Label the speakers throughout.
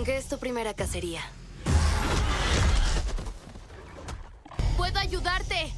Speaker 1: Aunque es tu primera cacería. ¡Puedo ayudarte!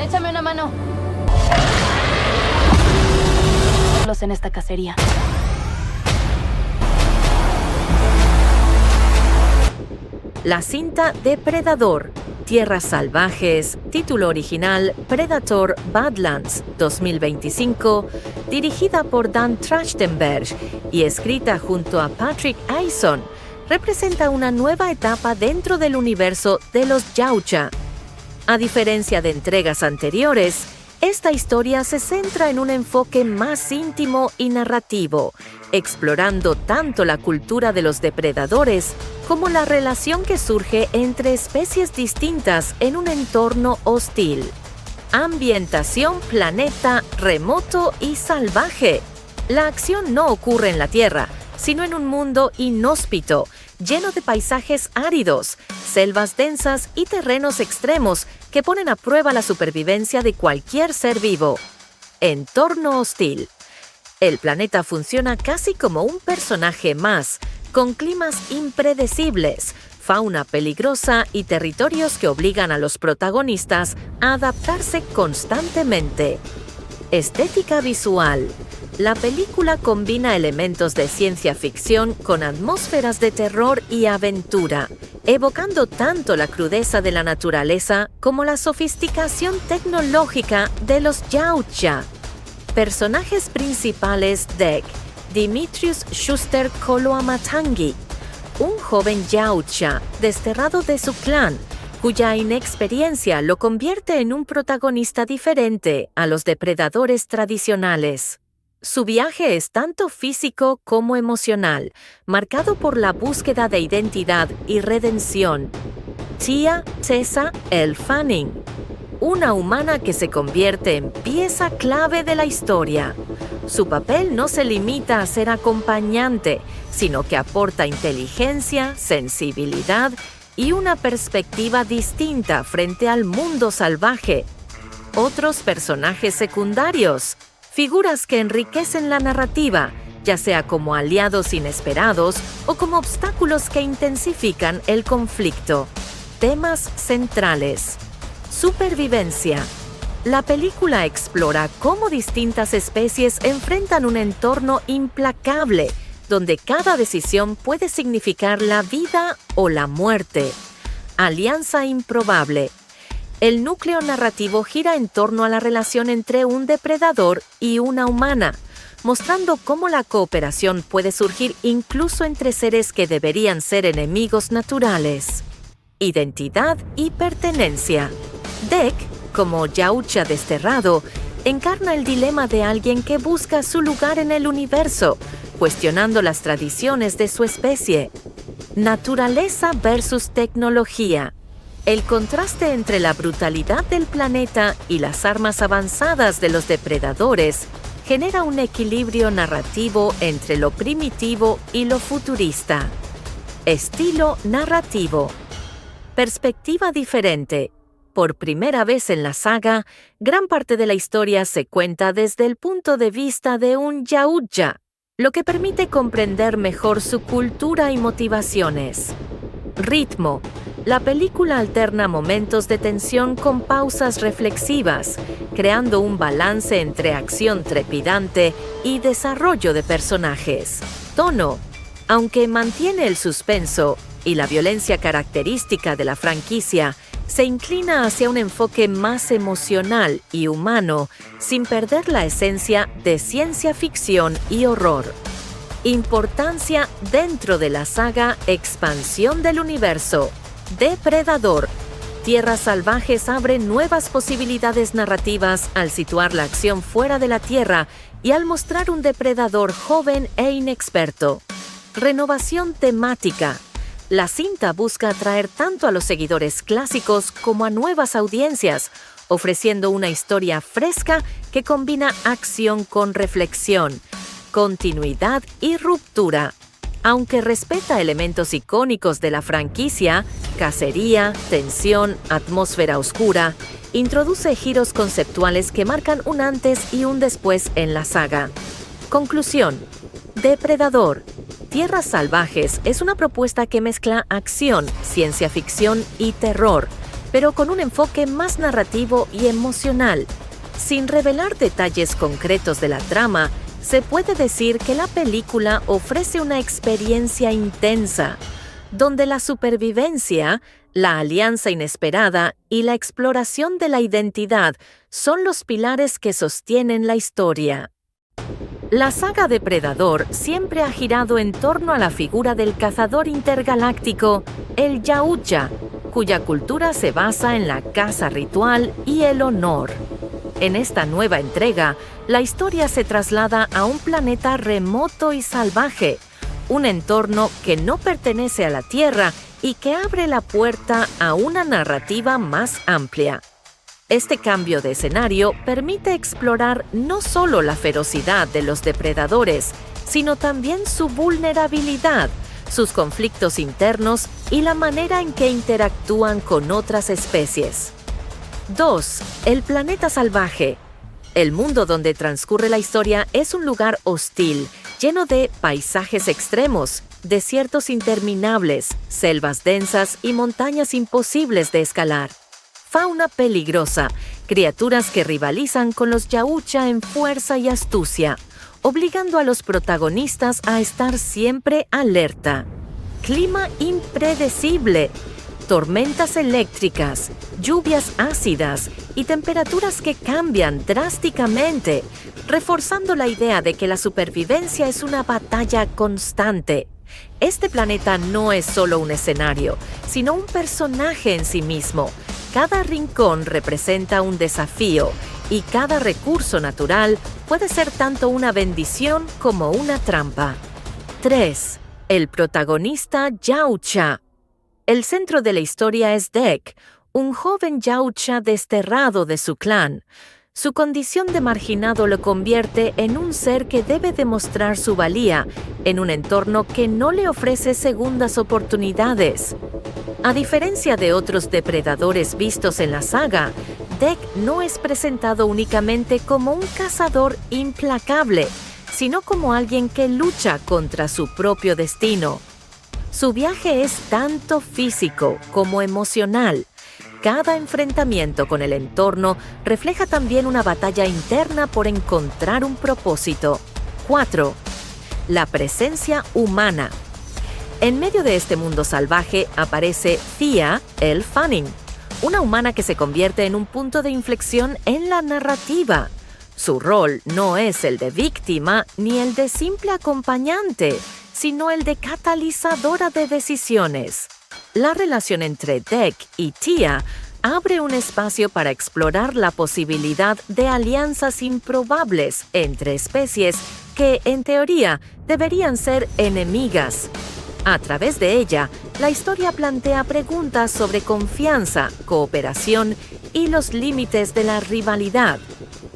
Speaker 1: Échame una mano. Los en esta cacería.
Speaker 2: La cinta Depredador, Tierras Salvajes, título original Predator Badlands 2025, dirigida por Dan Trachtenberg y escrita junto a Patrick Eison, representa una nueva etapa dentro del universo de los Yautja. A diferencia de entregas anteriores, esta historia se centra en un enfoque más íntimo y narrativo, explorando tanto la cultura de los depredadores como la relación que surge entre especies distintas en un entorno hostil. Ambientación planeta remoto y salvaje. La acción no ocurre en la Tierra, sino en un mundo inhóspito, lleno de paisajes áridos, selvas densas y terrenos extremos que ponen a prueba la supervivencia de cualquier ser vivo. Entorno hostil. El planeta funciona casi como un personaje más, con climas impredecibles, fauna peligrosa y territorios que obligan a los protagonistas a adaptarse constantemente. Estética visual. La película combina elementos de ciencia ficción con atmósferas de terror y aventura, evocando tanto la crudeza de la naturaleza como la sofisticación tecnológica de los Yautja. Personajes principales: Dek, Dimitrius Schuster Koloamatangi, un joven Yautja desterrado de su clan, cuya inexperiencia lo convierte en un protagonista diferente a los depredadores tradicionales. Su viaje es tanto físico como emocional, marcado por la búsqueda de identidad y redención. Tia Tessa L. Fanning, una humana que se convierte en pieza clave de la historia. Su papel no se limita a ser acompañante, sino que aporta inteligencia, sensibilidad y una perspectiva distinta frente al mundo salvaje. Otros personajes secundarios. Figuras que enriquecen la narrativa, ya sea como aliados inesperados o como obstáculos que intensifican el conflicto. Temas centrales. Supervivencia. La película explora cómo distintas especies enfrentan un entorno implacable, donde cada decisión puede significar la vida o la muerte. Alianza improbable. El núcleo narrativo gira en torno a la relación entre un depredador y una humana, mostrando cómo la cooperación puede surgir incluso entre seres que deberían ser enemigos naturales. Identidad y pertenencia. Dek, como Yautja desterrado, encarna el dilema de alguien que busca su lugar en el universo, cuestionando las tradiciones de su especie. Naturaleza versus tecnología. El contraste entre la brutalidad del planeta y las armas avanzadas de los depredadores genera un equilibrio narrativo entre lo primitivo y lo futurista. Estilo narrativo. Perspectiva diferente. Por primera vez en la saga, gran parte de la historia se cuenta desde el punto de vista de un Yautja, lo que permite comprender mejor su cultura y motivaciones. Ritmo. La película alterna momentos de tensión con pausas reflexivas, creando un balance entre acción trepidante y desarrollo de personajes. Tono. Aunque mantiene el suspenso y la violencia característica de la franquicia, se inclina hacia un enfoque más emocional y humano, sin perder la esencia de ciencia ficción y horror. Importancia dentro de la saga Expansión del Universo. Depredador. Tierras Salvajes abre nuevas posibilidades narrativas al situar la acción fuera de la Tierra y al mostrar un depredador joven e inexperto. Renovación temática. La cinta busca atraer tanto a los seguidores clásicos como a nuevas audiencias, ofreciendo una historia fresca que combina acción con reflexión, continuidad y ruptura. Aunque respeta elementos icónicos de la franquicia, cacería, tensión, atmósfera oscura, introduce giros conceptuales que marcan un antes y un después en la saga. Conclusión. Depredador. Tierras Salvajes es una propuesta que mezcla acción, ciencia ficción y terror, pero con un enfoque más narrativo y emocional. Sin revelar detalles concretos de la trama, se puede decir que la película ofrece una experiencia intensa, donde la supervivencia, la alianza inesperada y la exploración de la identidad son los pilares que sostienen la historia. La saga Depredador siempre ha girado en torno a la figura del cazador intergaláctico, el Yautja, cuya cultura se basa en la caza ritual y el honor. En esta nueva entrega, la historia se traslada a un planeta remoto y salvaje, un entorno que no pertenece a la Tierra y que abre la puerta a una narrativa más amplia. Este cambio de escenario permite explorar no solo la ferocidad de los depredadores, sino también su vulnerabilidad, sus conflictos internos y la manera en que interactúan con otras especies. 2. El planeta salvaje. El mundo donde transcurre la historia es un lugar hostil, lleno de paisajes extremos, desiertos interminables, selvas densas y montañas imposibles de escalar. Fauna peligrosa, criaturas que rivalizan con los Yautja en fuerza y astucia, obligando a los protagonistas a estar siempre alerta. Clima impredecible, tormentas eléctricas, lluvias ácidas y temperaturas que cambian drásticamente, reforzando la idea de que la supervivencia es una batalla constante. Este planeta no es solo un escenario, sino un personaje en sí mismo. Cada rincón representa un desafío y cada recurso natural puede ser tanto una bendición como una trampa. 3. El protagonista Yautja. El centro de la historia es Dek, un joven Yautja desterrado de su clan. Su condición de marginado lo convierte en un ser que debe demostrar su valía en un entorno que no le ofrece segundas oportunidades. A diferencia de otros depredadores vistos en la saga, Dek no es presentado únicamente como un cazador implacable, sino como alguien que lucha contra su propio destino. Su viaje es tanto físico como emocional. Cada enfrentamiento con el entorno refleja también una batalla interna por encontrar un propósito. 4. La presencia humana. En medio de este mundo salvaje aparece Thea Elle Fanning, una humana que se convierte en un punto de inflexión en la narrativa. Su rol no es el de víctima ni el de simple acompañante, sino el de catalizadora de decisiones. La relación entre Dek y Thea abre un espacio para explorar la posibilidad de alianzas improbables entre especies que, en teoría, deberían ser enemigas. A través de ella, la historia plantea preguntas sobre confianza, cooperación y los límites de la rivalidad.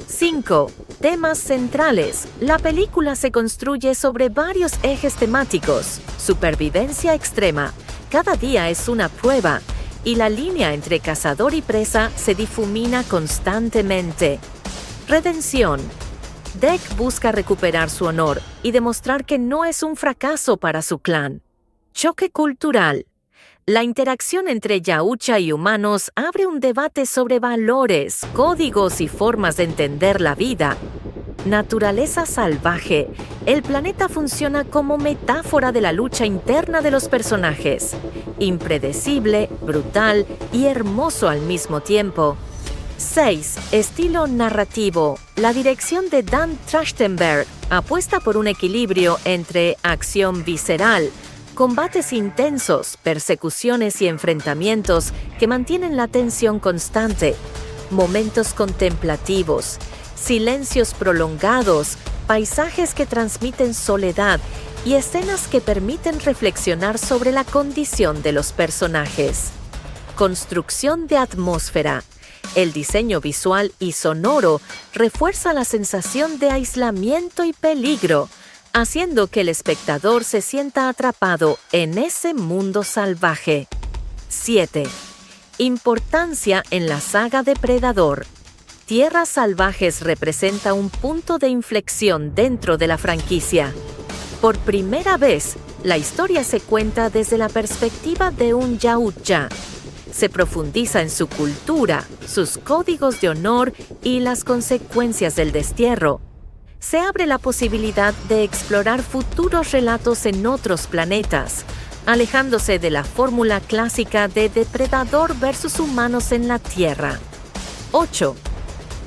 Speaker 2: 5. Temas centrales. La película se construye sobre varios ejes temáticos. Supervivencia extrema. Cada día es una prueba, y la línea entre cazador y presa se difumina constantemente. Redención. Dek busca recuperar su honor y demostrar que no es un fracaso para su clan. Choque cultural. La interacción entre Yautja y humanos abre un debate sobre valores, códigos y formas de entender la vida. Naturaleza salvaje. El planeta funciona como metáfora de la lucha interna de los personajes. Impredecible, brutal y hermoso al mismo tiempo. 6. Estilo narrativo. La dirección de Dan Trachtenberg apuesta por un equilibrio entre acción visceral, combates intensos, persecuciones y enfrentamientos que mantienen la tensión constante, momentos contemplativos, silencios prolongados, paisajes que transmiten soledad y escenas que permiten reflexionar sobre la condición de los personajes. Construcción de atmósfera. El diseño visual y sonoro refuerza la sensación de aislamiento y peligro, haciendo que el espectador se sienta atrapado en ese mundo salvaje. 7. Importancia en la saga Depredador. Tierras Salvajes representa un punto de inflexión dentro de la franquicia. Por primera vez, la historia se cuenta desde la perspectiva de un Yautja. Se profundiza en su cultura, sus códigos de honor y las consecuencias del destierro. Se abre la posibilidad de explorar futuros relatos en otros planetas, alejándose de la fórmula clásica de depredador versus humanos en la Tierra. 8.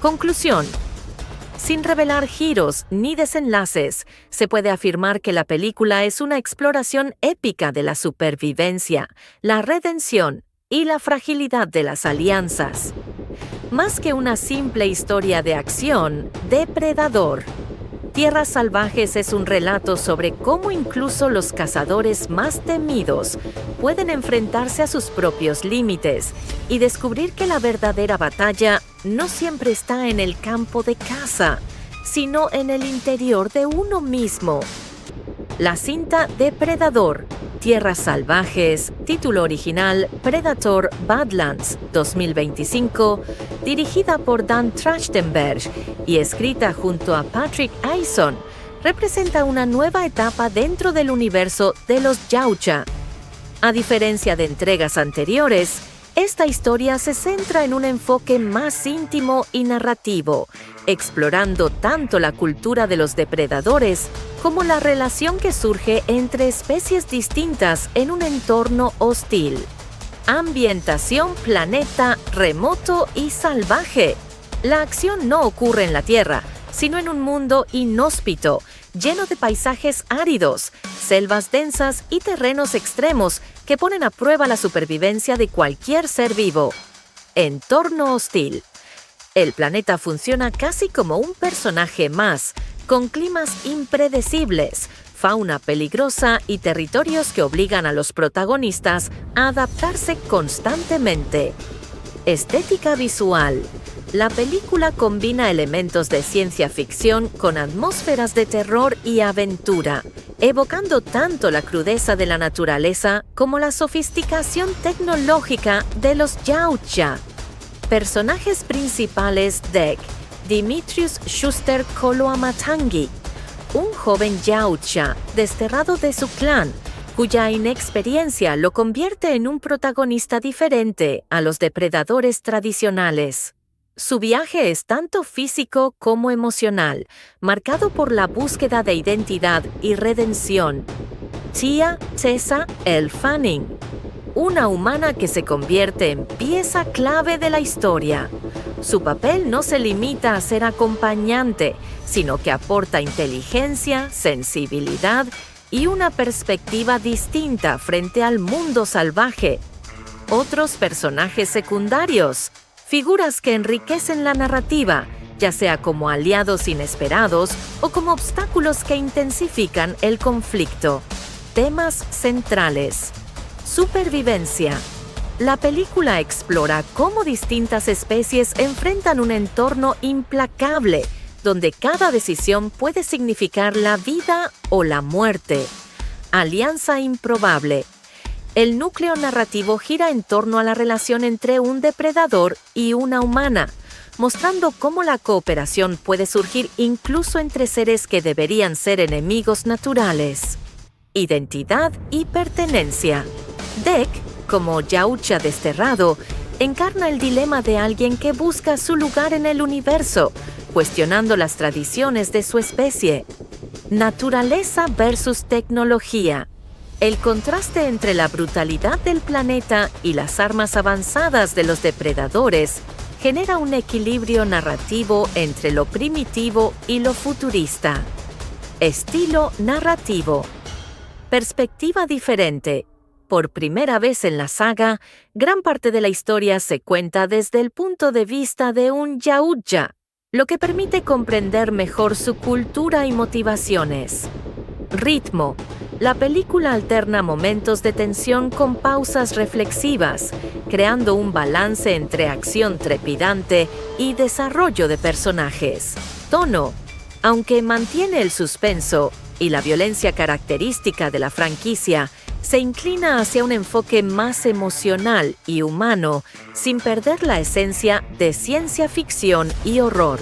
Speaker 2: Conclusión. Sin revelar giros ni desenlaces, se puede afirmar que la película es una exploración épica de la supervivencia, la redención y la fragilidad de las alianzas. Más que una simple historia de acción, Depredador. Tierras Salvajes es un relato sobre cómo incluso los cazadores más temidos pueden enfrentarse a sus propios límites y descubrir que la verdadera batalla no siempre está en el campo de caza, sino en el interior de uno mismo. La cinta Depredador, Tierras Salvajes, título original Predator Badlands 2025, dirigida por Dan Trachtenberg y escrita junto a Patrick Eison, representa una nueva etapa dentro del universo de los Yautja. A diferencia de entregas anteriores, esta historia se centra en un enfoque más íntimo y narrativo, explorando tanto la cultura de los depredadores como la relación que surge entre especies distintas en un entorno hostil. Ambientación planeta remoto y salvaje. La acción no ocurre en la Tierra, sino en un mundo inhóspito, lleno de paisajes áridos, selvas densas y terrenos extremos que ponen a prueba la supervivencia de cualquier ser vivo. Entorno hostil. El planeta funciona casi como un personaje más, con climas impredecibles, fauna peligrosa y territorios que obligan a los protagonistas a adaptarse constantemente. Estética visual. La película combina elementos de ciencia ficción con atmósferas de terror y aventura, evocando tanto la crudeza de la naturaleza como la sofisticación tecnológica de los Yautja. Personajes principales: Dek, Dimitrius Schuster Koloamatangi, un joven Yautja desterrado de su clan, cuya inexperiencia lo convierte en un protagonista diferente a los depredadores tradicionales. Su viaje es tanto físico como emocional, marcado por la búsqueda de identidad y redención. Tia Tessa L. Fanning, una humana que se convierte en pieza clave de la historia. Su papel no se limita a ser acompañante, sino que aporta inteligencia, sensibilidad y una perspectiva distinta frente al mundo salvaje. Otros personajes secundarios. Figuras que enriquecen la narrativa, ya sea como aliados inesperados o como obstáculos que intensifican el conflicto. Temas centrales. Supervivencia. La película explora cómo distintas especies enfrentan un entorno implacable, donde cada decisión puede significar la vida o la muerte. Alianza improbable. El núcleo narrativo gira en torno a la relación entre un depredador y una humana, mostrando cómo la cooperación puede surgir incluso entre seres que deberían ser enemigos naturales. Identidad y pertenencia. Dek, como Yautja desterrado, encarna el dilema de alguien que busca su lugar en el universo, cuestionando las tradiciones de su especie. Naturaleza versus tecnología. El contraste entre la brutalidad del planeta y las armas avanzadas de los depredadores genera un equilibrio narrativo entre lo primitivo y lo futurista. Estilo narrativo. Perspectiva diferente. Por primera vez en la saga, gran parte de la historia se cuenta desde el punto de vista de un Yautja, lo que permite comprender mejor su cultura y motivaciones. Ritmo. La película alterna momentos de tensión con pausas reflexivas, creando un balance entre acción trepidante y desarrollo de personajes. Tono. Aunque mantiene el suspenso y la violencia característica de la franquicia, se inclina hacia un enfoque más emocional y humano, sin perder la esencia de ciencia ficción y horror.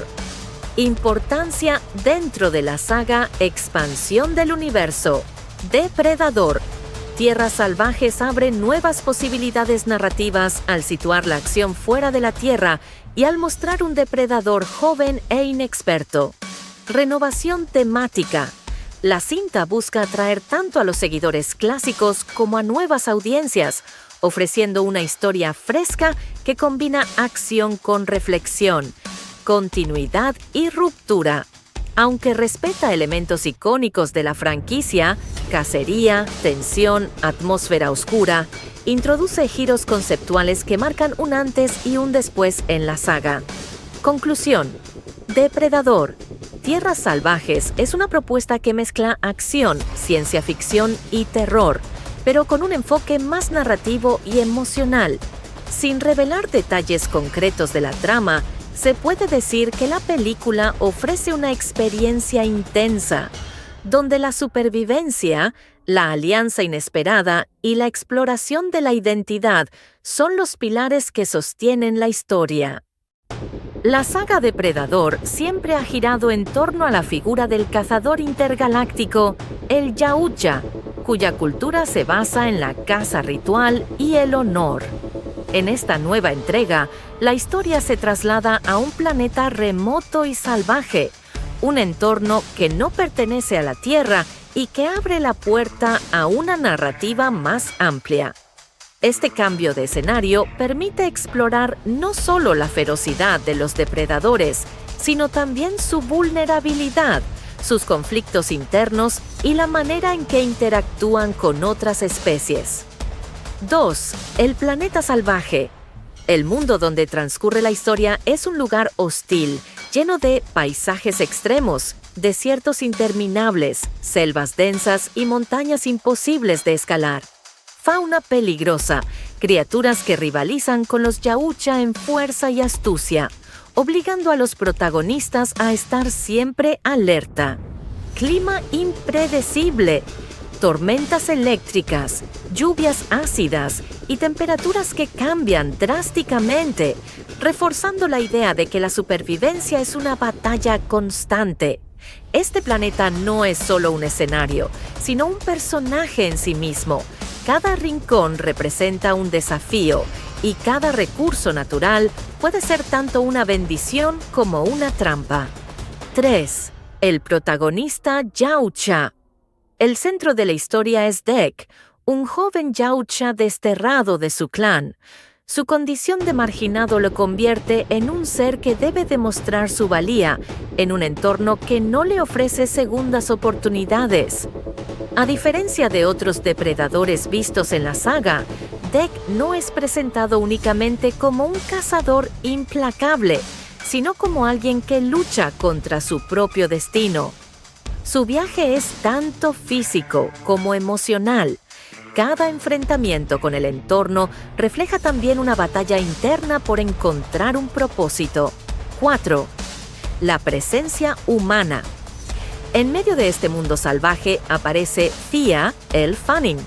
Speaker 2: Importancia dentro de la saga Expansión del Universo. Depredador. Tierras Salvajes abre nuevas posibilidades narrativas al situar la acción fuera de la Tierra y al mostrar un depredador joven e inexperto. Renovación temática. La cinta busca atraer tanto a los seguidores clásicos como a nuevas audiencias, ofreciendo una historia fresca que combina acción con reflexión, continuidad y ruptura. Aunque respeta elementos icónicos de la franquicia, cacería, tensión, atmósfera oscura, introduce giros conceptuales que marcan un antes y un después en la saga. Conclusión. Depredador. Tierras Salvajes es una propuesta que mezcla acción, ciencia ficción y terror, pero con un enfoque más narrativo y emocional. Sin revelar detalles concretos de la trama, se puede decir que la película ofrece una experiencia intensa, donde la supervivencia, la alianza inesperada y la exploración de la identidad son los pilares que sostienen la historia. La saga Depredador siempre ha girado en torno a la figura del cazador intergaláctico, el Yautja, cuya cultura se basa en la caza ritual y el honor. En esta nueva entrega, la historia se traslada a un planeta remoto y salvaje, un entorno que no pertenece a la Tierra y que abre la puerta a una narrativa más amplia. Este cambio de escenario permite explorar no solo la ferocidad de los depredadores, sino también su vulnerabilidad, sus conflictos internos y la manera en que interactúan con otras especies. 2. El planeta salvaje. El mundo donde transcurre la historia es un lugar hostil, lleno de paisajes extremos, desiertos interminables, selvas densas y montañas imposibles de escalar. Fauna peligrosa, criaturas que rivalizan con los Yautja en fuerza y astucia, obligando a los protagonistas a estar siempre alerta. Clima impredecible, tormentas eléctricas, lluvias ácidas y temperaturas que cambian drásticamente, reforzando la idea de que la supervivencia es una batalla constante. Este planeta no es solo un escenario, sino un personaje en sí mismo. Cada rincón representa un desafío y cada recurso natural puede ser tanto una bendición como una trampa. 3. El protagonista Yautja. El centro de la historia es Dek, un joven Yautja desterrado de su clan. Su condición de marginado lo convierte en un ser que debe demostrar su valía en un entorno que no le ofrece segundas oportunidades. A diferencia de otros depredadores vistos en la saga, Dek no es presentado únicamente como un cazador implacable, sino como alguien que lucha contra su propio destino. Su viaje es tanto físico como emocional. Cada enfrentamiento con el entorno refleja también una batalla interna por encontrar un propósito. 4. La presencia humana. En medio de este mundo salvaje aparece Thea Elle Fanning,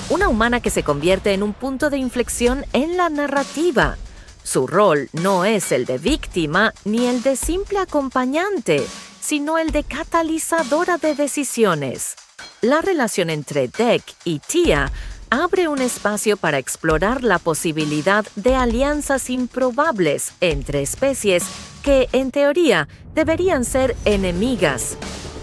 Speaker 2: una humana que se convierte en un punto de inflexión en la narrativa. Su rol no es el de víctima ni el de simple acompañante, sino el de catalizadora de decisiones. La relación entre Dek y Thea abre un espacio para explorar la posibilidad de alianzas improbables entre especies que, en teoría, deberían ser enemigas.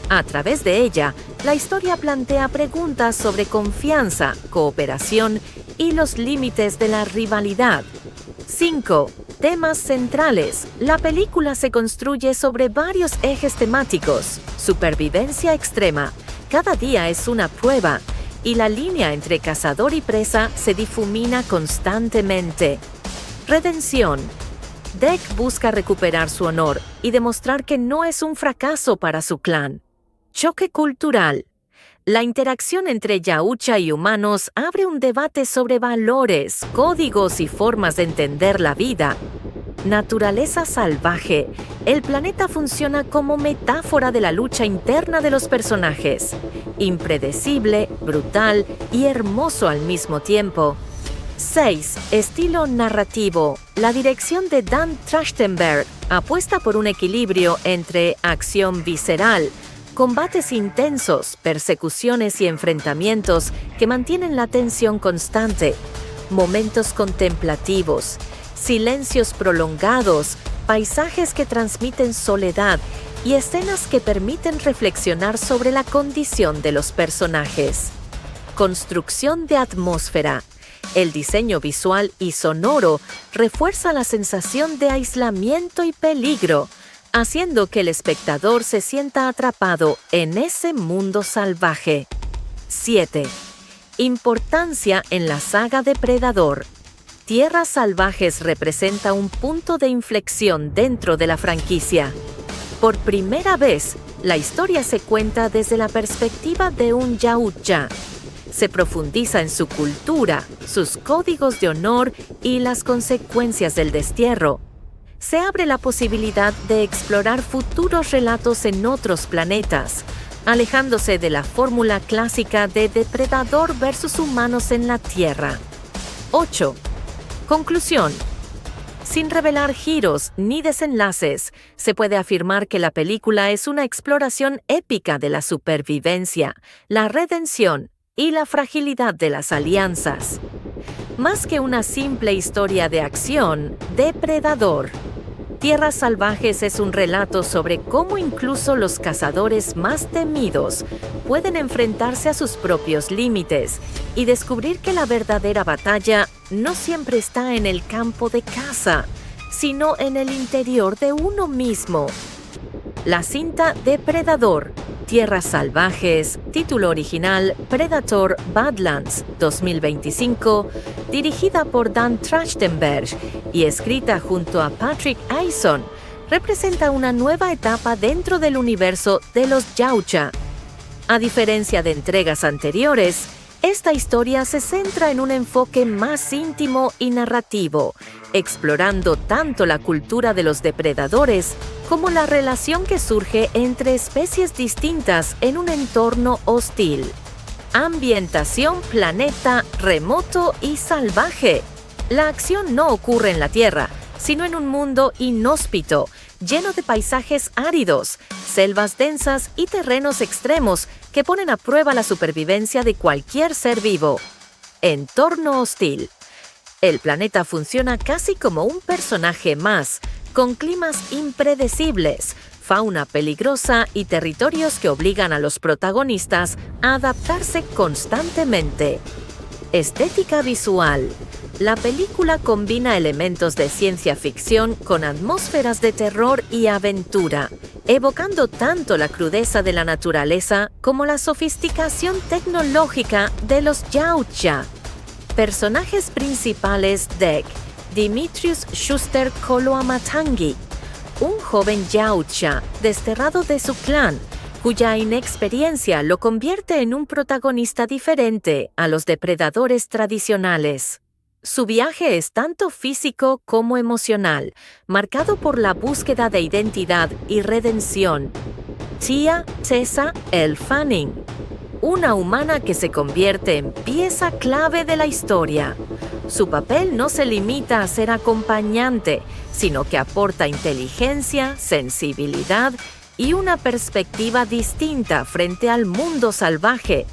Speaker 2: A través de ella, la historia plantea preguntas sobre confianza, cooperación y los límites de la rivalidad. 5. Temas centrales. La película se construye sobre varios ejes temáticos. Supervivencia extrema. Cada día es una prueba, y la línea entre cazador y presa se difumina constantemente. Redención. Dek busca recuperar su honor y demostrar que no es un fracaso para su clan. Choque cultural. La interacción entre Yautja y humanos abre un debate sobre valores, códigos y formas de entender la vida. Naturaleza salvaje. El planeta funciona como metáfora de la lucha interna de los personajes. Impredecible, brutal y hermoso al mismo tiempo. 6. Estilo narrativo. La dirección de Dan Trachtenberg apuesta por un equilibrio entre acción visceral, combates intensos, persecuciones y enfrentamientos que mantienen la tensión constante, momentos contemplativos, silencios prolongados, paisajes que transmiten soledad y escenas que permiten reflexionar sobre la condición de los personajes. Construcción de atmósfera. El diseño visual y sonoro refuerza la sensación de aislamiento y peligro, haciendo que el espectador se sienta atrapado en ese mundo salvaje. 7. Importancia en la saga Depredador. Tierras Salvajes representa un punto de inflexión dentro de la franquicia. Por primera vez, la historia se cuenta desde la perspectiva de un Yautja. Se profundiza en su cultura, sus códigos de honor y las consecuencias del destierro. Se abre la posibilidad de explorar futuros relatos en otros planetas, alejándose de la fórmula clásica de depredador versus humanos en la Tierra. 8. Conclusión. Sin revelar giros ni desenlaces, se puede afirmar que la película es una exploración épica de la supervivencia, la redención y la fragilidad de las alianzas. Más que una simple historia de acción, Depredador. Tierras Salvajes es un relato sobre cómo incluso los cazadores más temidos pueden enfrentarse a sus propios límites y descubrir que la verdadera batalla no siempre está en el campo de caza, sino en el interior de uno mismo. La cinta Depredador. Tierras Salvajes, título original Predator Badlands 2025, dirigida por Dan Trachtenberg y escrita junto a Patrick Aison, representa una nueva etapa dentro del universo de los Yautja. A diferencia de entregas anteriores, esta historia se centra en un enfoque más íntimo y narrativo, explorando tanto la cultura de los depredadores como la relación que surge entre especies distintas en un entorno hostil. Ambientación planeta remoto y salvaje. La acción no ocurre en la Tierra, sino en un mundo inhóspito, lleno de paisajes áridos, selvas densas y terrenos extremos que ponen a prueba la supervivencia de cualquier ser vivo. Entorno hostil. El planeta funciona casi como un personaje más, con climas impredecibles, fauna peligrosa y territorios que obligan a los protagonistas a adaptarse constantemente. Estética visual. La película combina elementos de ciencia ficción con atmósferas de terror y aventura, evocando tanto la crudeza de la naturaleza como la sofisticación tecnológica de los Yautja. Personajes principales: Dek, Dimitrius Schuster Koloamatangi, un joven Yautja desterrado de su clan, cuya inexperiencia lo convierte en un protagonista diferente a los depredadores tradicionales. Su viaje es tanto físico como emocional, marcado por la búsqueda de identidad y redención. Tia Tessa L. Fanning, una humana que se convierte en pieza clave de la historia. Su papel no se limita a ser acompañante, sino que aporta inteligencia, sensibilidad y una perspectiva distinta frente al mundo salvaje.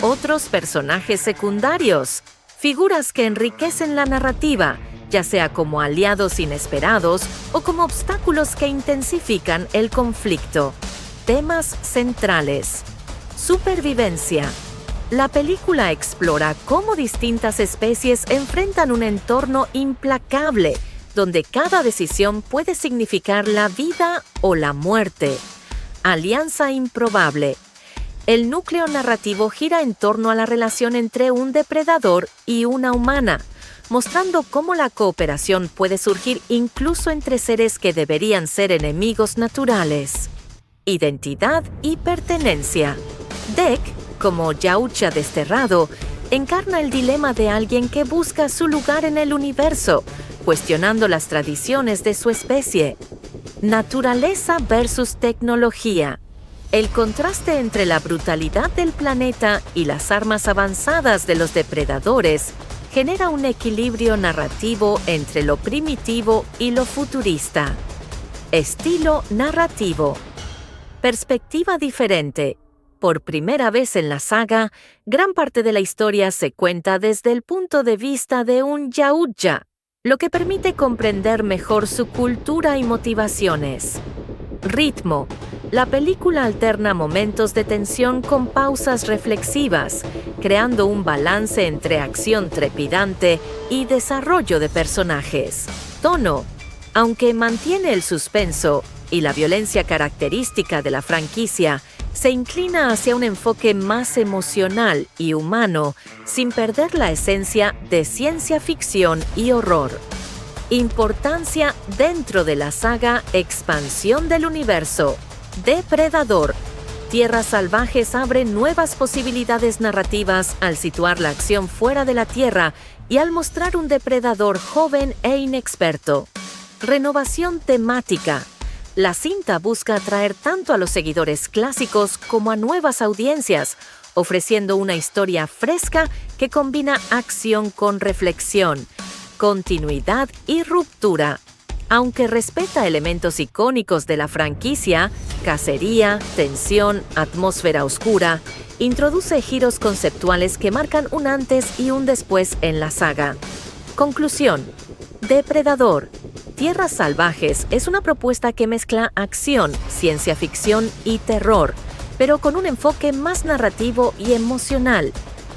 Speaker 2: Otros personajes secundarios. Figuras que enriquecen la narrativa, ya sea como aliados inesperados o como obstáculos que intensifican el conflicto. Temas centrales. Supervivencia. La película explora cómo distintas especies enfrentan un entorno implacable, donde cada decisión puede significar la vida o la muerte. Alianza improbable. El núcleo narrativo gira en torno a la relación entre un depredador y una humana, mostrando cómo la cooperación puede surgir incluso entre seres que deberían ser enemigos naturales. Identidad y pertenencia. Dek, como Yautja desterrado, encarna el dilema de alguien que busca su lugar en el universo, cuestionando las tradiciones de su especie. Naturaleza versus tecnología. El contraste entre la brutalidad del planeta y las armas avanzadas de los depredadores genera un equilibrio narrativo entre lo primitivo y lo futurista. Estilo narrativo. Perspectiva diferente. Por primera vez en la saga, gran parte de la historia se cuenta desde el punto de vista de un Yautja, lo que permite comprender mejor su cultura y motivaciones. Ritmo. La película alterna momentos de tensión con pausas reflexivas, creando un balance entre acción trepidante y desarrollo de personajes. Tono. Aunque mantiene el suspenso y la violencia característica de la franquicia, se inclina hacia un enfoque más emocional y humano, sin perder la esencia de ciencia ficción y horror. Importancia dentro de la saga Expansión del Universo. Depredador. Tierras Salvajes abre nuevas posibilidades narrativas al situar la acción fuera de la Tierra y al mostrar un depredador joven e inexperto. Renovación temática. La cinta busca atraer tanto a los seguidores clásicos como a nuevas audiencias, ofreciendo una historia fresca que combina acción con reflexión, continuidad y ruptura. Aunque respeta elementos icónicos de la franquicia, cacería, tensión, atmósfera oscura, introduce giros conceptuales que marcan un antes y un después en la saga. Conclusión. Depredador. Tierras Salvajes es una propuesta que mezcla acción, ciencia ficción y terror, pero con un enfoque más narrativo y emocional.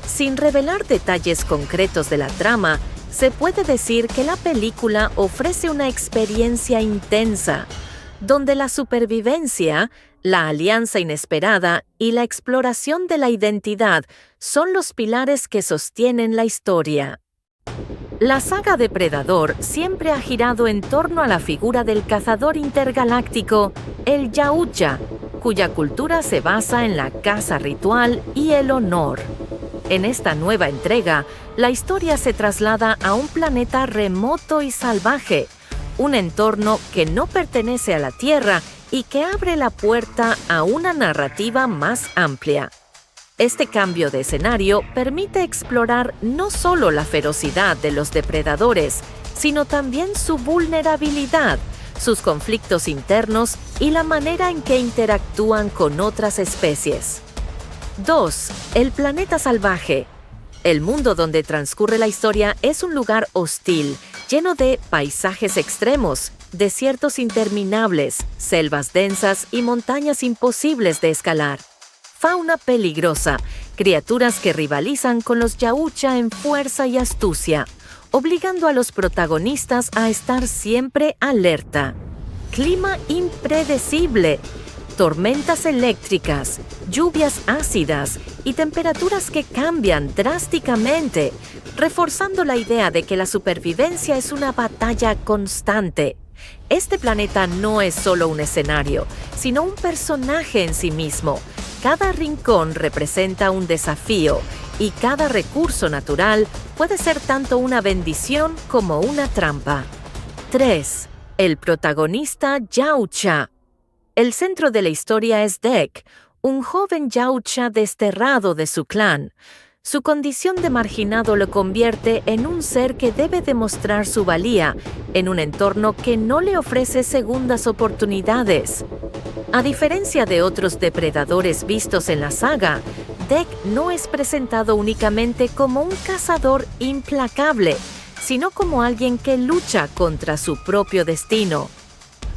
Speaker 2: Sin revelar detalles concretos de la trama, se puede decir que la película ofrece una experiencia intensa, donde la supervivencia, la alianza inesperada y la exploración de la identidad son los pilares que sostienen la historia. La saga Depredador siempre ha girado en torno a la figura del cazador intergaláctico, el Yautja, cuya cultura se basa en la caza ritual y el honor. En esta nueva entrega, la historia se traslada a un planeta remoto y salvaje, un entorno que no pertenece a la Tierra y que abre la puerta a una narrativa más amplia. Este cambio de escenario permite explorar no solo la ferocidad de los depredadores, sino también su vulnerabilidad, sus conflictos internos y la manera en que interactúan con otras especies. 2. El planeta salvaje. El mundo donde transcurre la historia es un lugar hostil, lleno de paisajes extremos, desiertos interminables, selvas densas y montañas imposibles de escalar. Fauna peligrosa, criaturas que rivalizan con los Yautja en fuerza y astucia, obligando a los protagonistas a estar siempre alerta. Clima impredecible. Tormentas eléctricas, lluvias ácidas y temperaturas que cambian drásticamente, reforzando la idea de que la supervivencia es una batalla constante. Este planeta no es solo un escenario, sino un personaje en sí mismo. Cada rincón representa un desafío y cada recurso natural puede ser tanto una bendición como una trampa. 3. El protagonista Yautja. El centro de la historia es Dek, un joven Yautja desterrado de su clan. Su condición de marginado lo convierte en un ser que debe demostrar su valía en un entorno que no le ofrece segundas oportunidades. A diferencia de otros depredadores vistos en la saga, Dek no es presentado únicamente como un cazador implacable, sino como alguien que lucha contra su propio destino.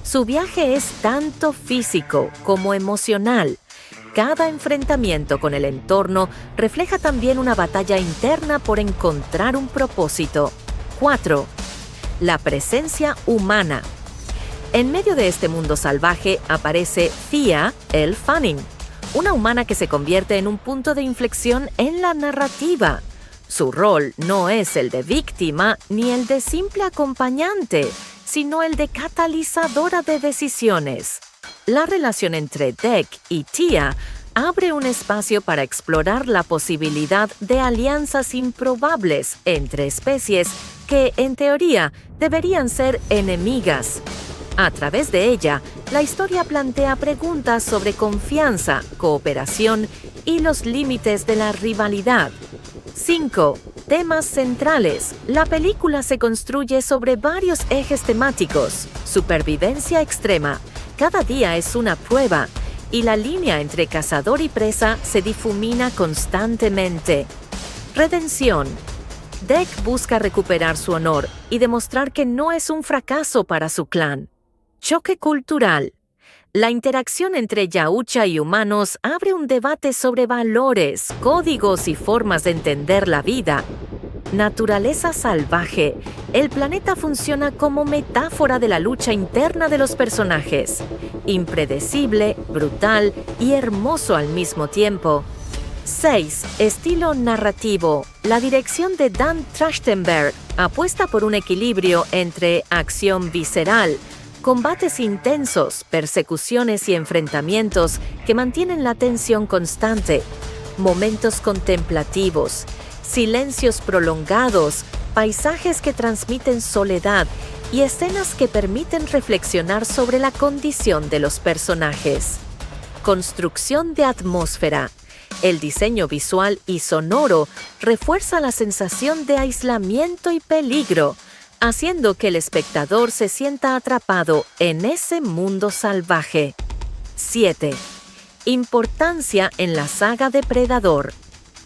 Speaker 2: Su viaje es tanto físico como emocional. Cada enfrentamiento con el entorno refleja también una batalla interna por encontrar un propósito. 4. La presencia humana. En medio de este mundo salvaje aparece Thea, el Fanning, una humana que se convierte en un punto de inflexión en la narrativa. Su rol no es el de víctima ni el de simple acompañante, sino el de catalizadora de decisiones. La relación entre Dek y Thea abre un espacio para explorar la posibilidad de alianzas improbables entre especies que, en teoría, deberían ser enemigas. A través de ella, la historia plantea preguntas sobre confianza, cooperación y los límites de la rivalidad. 5. Temas centrales. La película se construye sobre varios ejes temáticos: supervivencia extrema, cada día es una prueba, y la línea entre cazador y presa se difumina constantemente. Redención. Deck busca recuperar su honor y demostrar que no es un fracaso para su clan. Choque cultural. La interacción entre Yautja y humanos abre un debate sobre valores, códigos y formas de entender la vida. Naturaleza salvaje. El planeta funciona como metáfora de la lucha interna de los personajes. Impredecible, brutal y hermoso al mismo tiempo. 6. Estilo narrativo. La dirección de Dan Trachtenberg apuesta por un equilibrio entre acción visceral, combates intensos, persecuciones y enfrentamientos que mantienen la tensión constante, momentos contemplativos, silencios prolongados, paisajes que transmiten soledad y escenas que permiten reflexionar sobre la condición de los personajes. Construcción de atmósfera. El diseño visual y sonoro refuerza la sensación de aislamiento y peligro, haciendo que el espectador se sienta atrapado en ese mundo salvaje. 7. Importancia en la saga Depredador.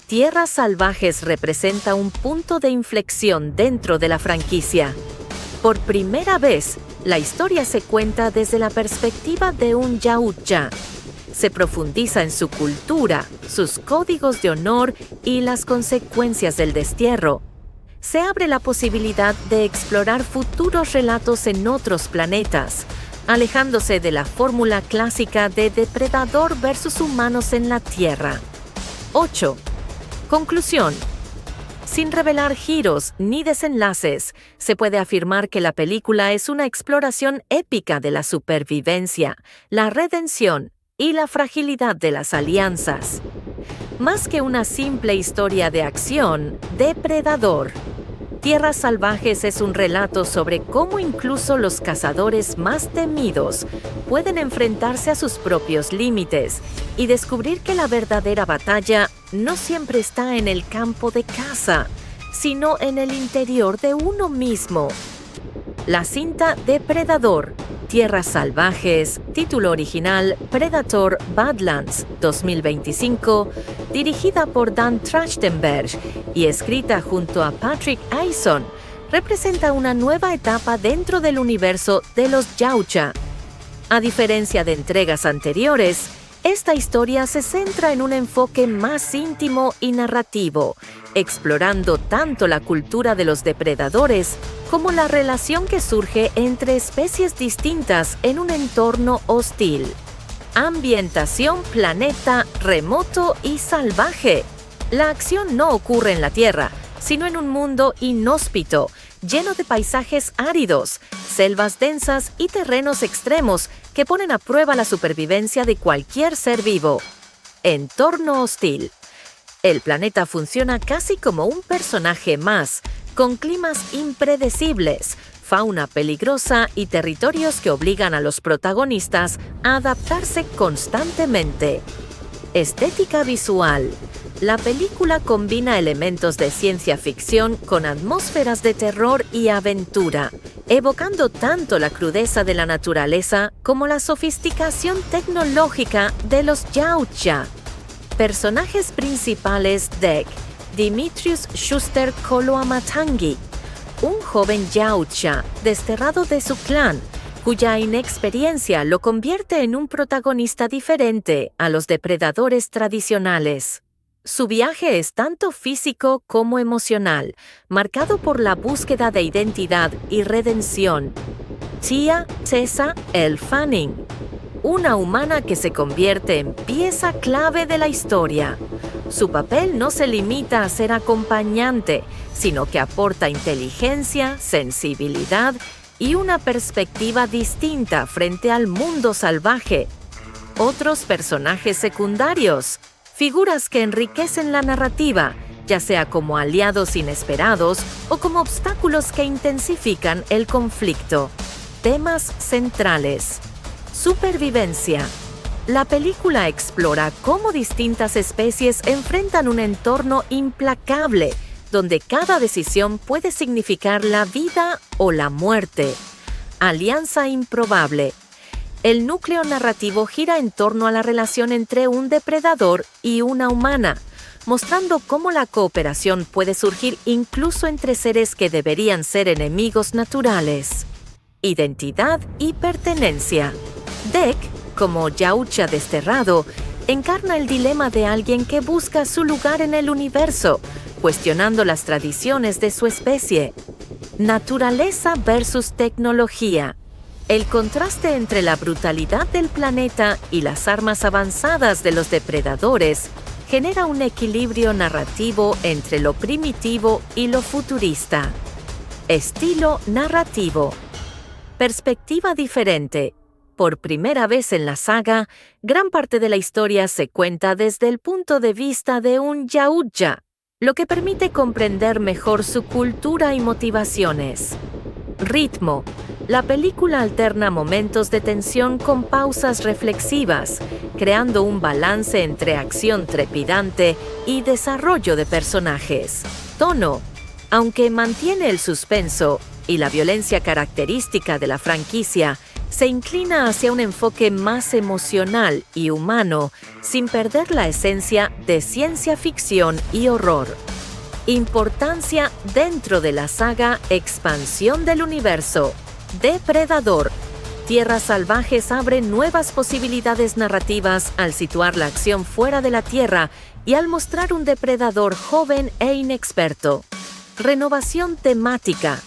Speaker 2: Tierras Salvajes representa un punto de inflexión dentro de la franquicia. Por primera vez, la historia se cuenta desde la perspectiva de un Yautja. Se profundiza en su cultura, sus códigos de honor y las consecuencias del destierro. Se abre la posibilidad de explorar futuros relatos en otros planetas, alejándose de la fórmula clásica de depredador versus humanos en la Tierra. 8. Conclusión. Sin revelar giros ni desenlaces, se puede afirmar que la película es una exploración épica de la supervivencia, la redención y la fragilidad de las alianzas. Más que una simple historia de acción, Depredador. Tierras Salvajes es un relato sobre cómo incluso los cazadores más temidos pueden enfrentarse a sus propios límites y descubrir que la verdadera batalla no siempre está en el campo de caza, sino en el interior de uno mismo. La cinta Depredador, Tierras Salvajes, título original Predator Badlands 2025, dirigida por Dan Trachtenberg y escrita junto a Patrick Eison, representa una nueva etapa dentro del universo de los Yautja. A diferencia de entregas anteriores, esta historia se centra en un enfoque más íntimo y narrativo, explorando tanto la cultura de los depredadores como la relación que surge entre especies distintas en un entorno hostil. Ambientación planeta remoto y salvaje. La acción no ocurre en la Tierra, sino en un mundo inhóspito, lleno de paisajes áridos, selvas densas y terrenos extremos que ponen a prueba la supervivencia de cualquier ser vivo. Entorno hostil. El planeta funciona casi como un personaje más, con climas impredecibles, fauna peligrosa y territorios que obligan a los protagonistas a adaptarse constantemente. Estética visual. La película combina elementos de ciencia ficción con atmósferas de terror y aventura, evocando tanto la crudeza de la naturaleza como la sofisticación tecnológica de los Yautja. Personajes principales: Deck, Dimitrius Schuster Koloamatangi, un joven Yautja desterrado de su clan, cuya inexperiencia lo convierte en un protagonista diferente a los depredadores tradicionales. Su viaje es tanto físico como emocional, marcado por la búsqueda de identidad y redención. Tia Tessa L. Fanning, una humana que se convierte en pieza clave de la historia. Su papel no se limita a ser acompañante, sino que aporta inteligencia, sensibilidad y una perspectiva distinta frente al mundo salvaje. Otros personajes secundarios, figuras que enriquecen la narrativa, ya sea como aliados inesperados o como obstáculos que intensifican el conflicto. Temas centrales. Supervivencia. La película explora cómo distintas especies enfrentan un entorno implacable, donde cada decisión puede significar la vida o la muerte. Alianza improbable. El núcleo narrativo gira en torno a la relación entre un depredador y una humana, mostrando cómo la cooperación puede surgir incluso entre seres que deberían ser enemigos naturales. Identidad y pertenencia. Dek, como Yautja desterrado, encarna el dilema de alguien que busca su lugar en el universo, cuestionando las tradiciones de su especie. Naturaleza versus tecnología. El contraste entre la brutalidad del planeta y las armas avanzadas de los depredadores genera un equilibrio narrativo entre lo primitivo y lo futurista. Estilo narrativo. Perspectiva diferente. Por primera vez en la saga, gran parte de la historia se cuenta desde el punto de vista de un Yautja, lo que permite comprender mejor su cultura y motivaciones. Ritmo. La película alterna momentos de tensión con pausas reflexivas, creando un balance entre acción trepidante y desarrollo de personajes. Tono. Aunque mantiene el suspenso y la violencia característica de la franquicia, se inclina hacia un enfoque más emocional y humano, sin perder la esencia de ciencia ficción y horror. Importancia dentro de la saga Expansión del Universo. Depredador. Tierras Salvajes abre nuevas posibilidades narrativas al situar la acción fuera de la Tierra y al mostrar un depredador joven e inexperto. Renovación temática.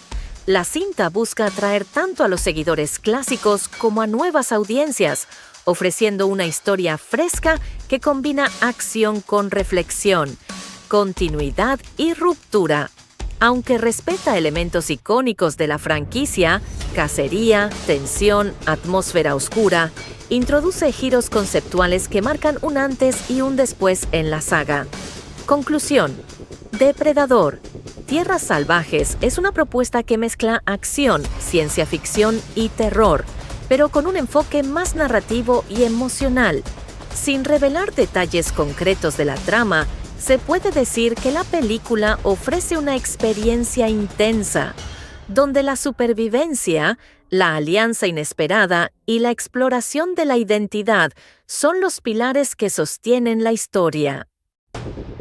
Speaker 2: La cinta busca atraer tanto a los seguidores clásicos como a nuevas audiencias, ofreciendo una historia fresca que combina acción con reflexión, continuidad y ruptura. Aunque respeta elementos icónicos de la franquicia, cacería, tensión, atmósfera oscura, introduce giros conceptuales que marcan un antes y un después en la saga. Conclusión. Depredador. Tierras Salvajes es una propuesta que mezcla acción, ciencia ficción y terror, pero con un enfoque más narrativo y emocional. Sin revelar detalles concretos de la trama, se puede decir que la película ofrece una experiencia intensa, donde la supervivencia, la alianza inesperada y la exploración de la identidad son los pilares que sostienen la historia.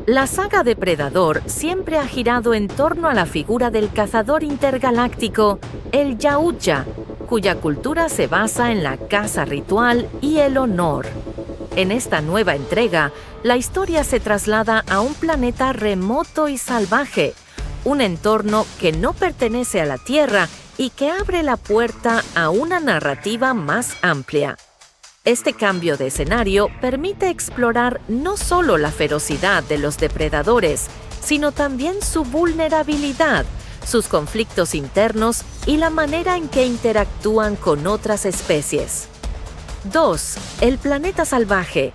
Speaker 2: La saga Depredador siempre ha girado en torno a la figura del cazador intergaláctico, el Yautja, cuya cultura se basa en la caza ritual y el honor. En esta nueva entrega, la historia se traslada a un planeta remoto y salvaje, un entorno que no pertenece a la Tierra y que abre la puerta a una narrativa más amplia. Este cambio de escenario permite explorar no solo la ferocidad de los depredadores, sino también su vulnerabilidad, sus conflictos internos y la manera en que interactúan con otras especies. 2. El planeta salvaje.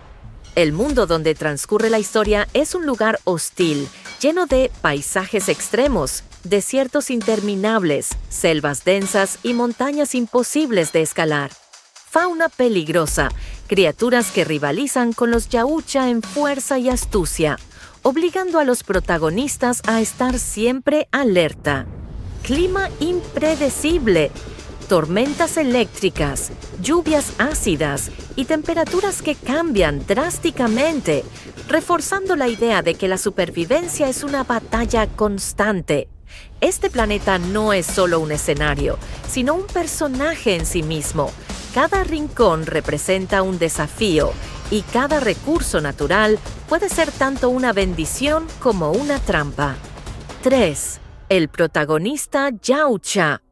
Speaker 2: El mundo donde transcurre la historia es un lugar hostil, lleno de paisajes extremos, desiertos interminables, selvas densas y montañas imposibles de escalar. Fauna peligrosa, criaturas que rivalizan con los Yautja en fuerza y astucia, obligando a los protagonistas a estar siempre alerta. Clima impredecible, tormentas eléctricas, lluvias ácidas y temperaturas que cambian drásticamente, reforzando la idea de que la supervivencia es una batalla constante. Este planeta no es solo un escenario, sino un personaje en sí mismo. Cada rincón representa un desafío y cada recurso natural puede ser tanto una bendición como una trampa. 3. El protagonista Yautja.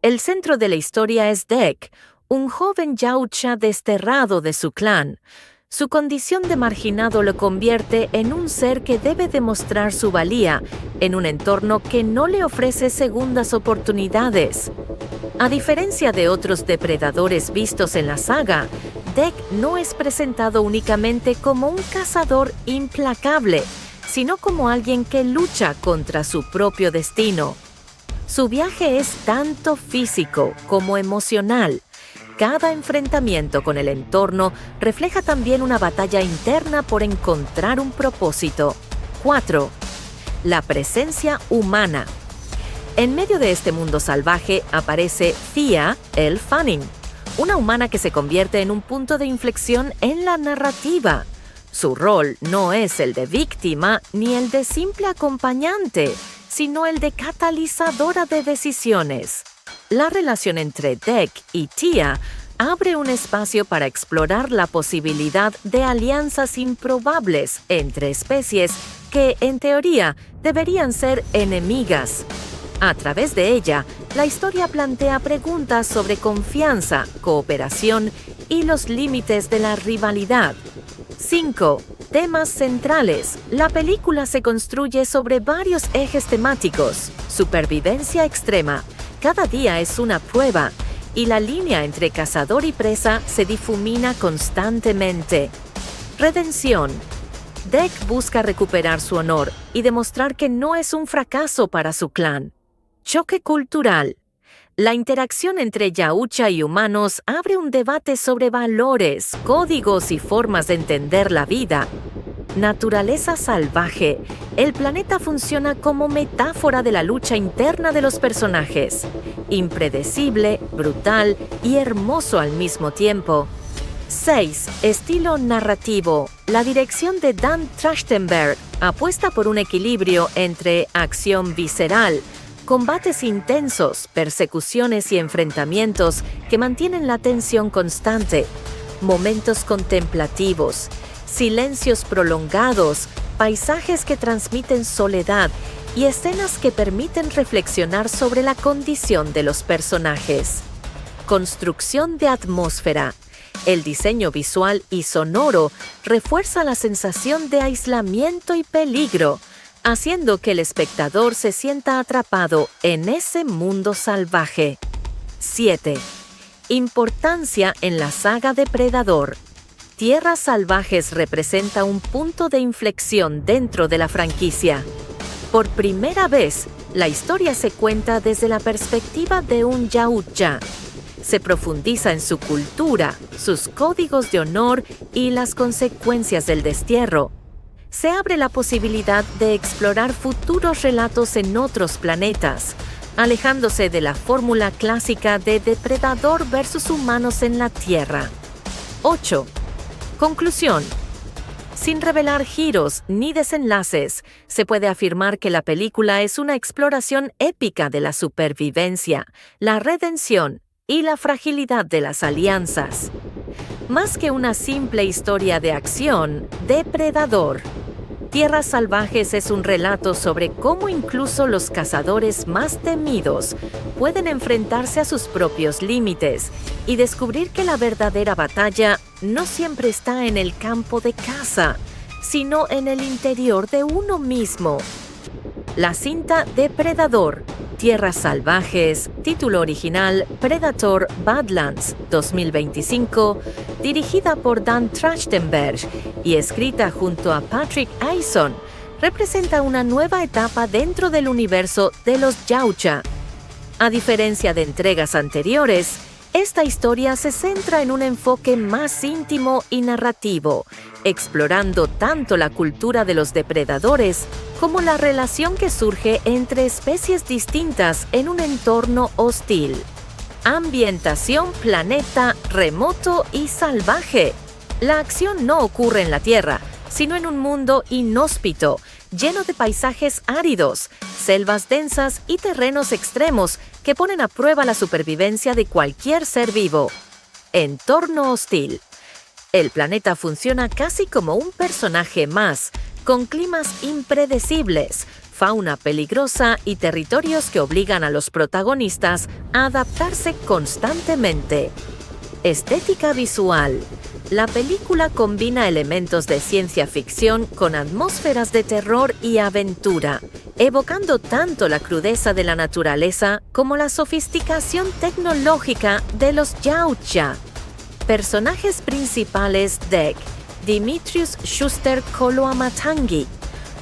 Speaker 2: El centro de la historia es Dek, un joven Yautja desterrado de su clan. Su condición de marginado lo convierte en un ser que debe demostrar su valía en un entorno que no le ofrece segundas oportunidades. A diferencia de otros depredadores vistos en la saga, Dek no es presentado únicamente como un cazador implacable, sino como alguien que lucha contra su propio destino. Su viaje es tanto físico como emocional. Cada enfrentamiento con el entorno refleja también una batalla interna por encontrar un propósito. 4. La presencia humana. En medio de este mundo salvaje aparece Thea Elle Fanning, una humana que se convierte en un punto de inflexión en la narrativa. Su rol no es el de víctima ni el de simple acompañante, sino el de catalizadora de decisiones. La relación entre Dek y Thea abre un espacio para explorar la posibilidad de alianzas improbables entre especies que, en teoría, deberían ser enemigas. A través de ella, la historia plantea preguntas sobre confianza, cooperación y los límites de la rivalidad. 5. Temas centrales. La película se construye sobre varios ejes temáticos. Supervivencia extrema. Cada día es una prueba, y la línea entre cazador y presa se difumina constantemente. Redención. Dek busca recuperar su honor y demostrar que no es un fracaso para su clan. Choque cultural. La interacción entre Yautja y humanos abre un debate sobre valores, códigos y formas de entender la vida. Naturaleza salvaje. El planeta funciona como metáfora de la lucha interna de los personajes. Impredecible, brutal y hermoso al mismo tiempo. 6. Estilo narrativo. La dirección de Dan Trachtenberg apuesta por un equilibrio entre acción visceral, combates intensos, persecuciones y enfrentamientos que mantienen la tensión constante, momentos contemplativos, silencios prolongados, paisajes que transmiten soledad y escenas que permiten reflexionar sobre la condición de los personajes. Construcción de atmósfera. El diseño visual y sonoro refuerza la sensación de aislamiento y peligro, haciendo que el espectador se sienta atrapado en ese mundo salvaje. 7. Importancia en la saga Depredador. Tierras Salvajes representa un punto de inflexión dentro de la franquicia. Por primera vez, la historia se cuenta desde la perspectiva de un Yautja. Se profundiza en su cultura, sus códigos de honor y las consecuencias del destierro. Se abre la posibilidad de explorar futuros relatos en otros planetas, alejándose de la fórmula clásica de depredador versus humanos en la Tierra. 8. Conclusión. Sin revelar giros ni desenlaces, se puede afirmar que la película es una exploración épica de la supervivencia, la redención y la fragilidad de las alianzas. Más que una simple historia de acción, Depredador. Tierras Salvajes es un relato sobre cómo incluso los cazadores más temidos pueden enfrentarse a sus propios límites y descubrir que la verdadera batalla no siempre está en el campo de caza, sino en el interior de uno mismo. La cinta Depredador. Tierras Salvajes, título original Predator Badlands 2025, dirigida por Dan Trachtenberg y escrita junto a Patrick Eison, representa una nueva etapa dentro del universo de los Yautja. A diferencia de entregas anteriores, esta historia se centra en un enfoque más íntimo y narrativo, explorando tanto la cultura de los depredadores como la relación que surge entre especies distintas en un entorno hostil. Ambientación planeta remoto y salvaje. La acción no ocurre en la Tierra, sino en un mundo inhóspito, lleno de paisajes áridos, selvas densas y terrenos extremos que ponen a prueba la supervivencia de cualquier ser vivo. Entorno hostil. El planeta funciona casi como un personaje más, con climas impredecibles, fauna peligrosa y territorios que obligan a los protagonistas a adaptarse constantemente. Estética visual. La película combina elementos de ciencia ficción con atmósferas de terror y aventura, evocando tanto la crudeza de la naturaleza como la sofisticación tecnológica de los Yautja. Personajes principales: Dek, Dimitrius Schuster Koloamatangi,